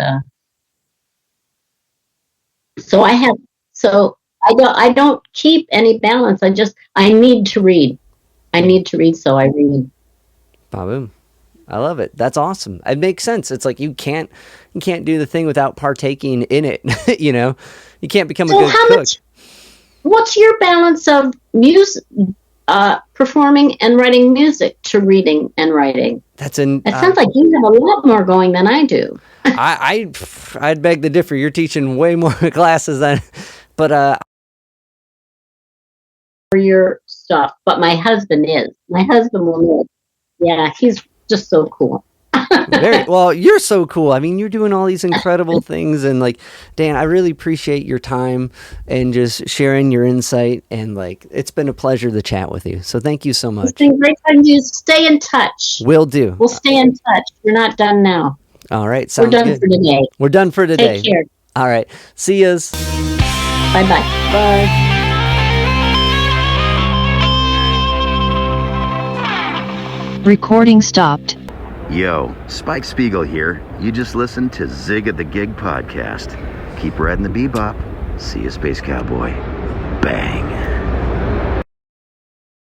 So I don't keep any balance. I need to read. So I read. Baboom. I love it. That's awesome. It makes sense. It's like you can't do the thing without partaking in it. You know, you can't become a good cook. What's your balance of music, performing and writing music to reading and writing? It sounds like you have a lot more going than I do. I'd beg to differ. You're teaching way more classes than, but for your stuff. But my husband is. My husband will know. Yeah, he's just so cool. Very well. You're so cool. I mean, you're doing all these incredible things, and like, Dan, I really appreciate your time and just sharing your insight. And like, it's been a pleasure to chat with you. So thank you so much. It's been great time to stay in touch. Will do. We'll stay in touch. We're not done now. All right. Sounds We're done good. for today. We're done for today. Take care. All right. See yous. Bye-bye. Bye. Recording stopped. Yo, Spike Spiegel here. You just listened to Zig at the Gig podcast. Keep riding the bebop. See you, Space Cowboy. Bang.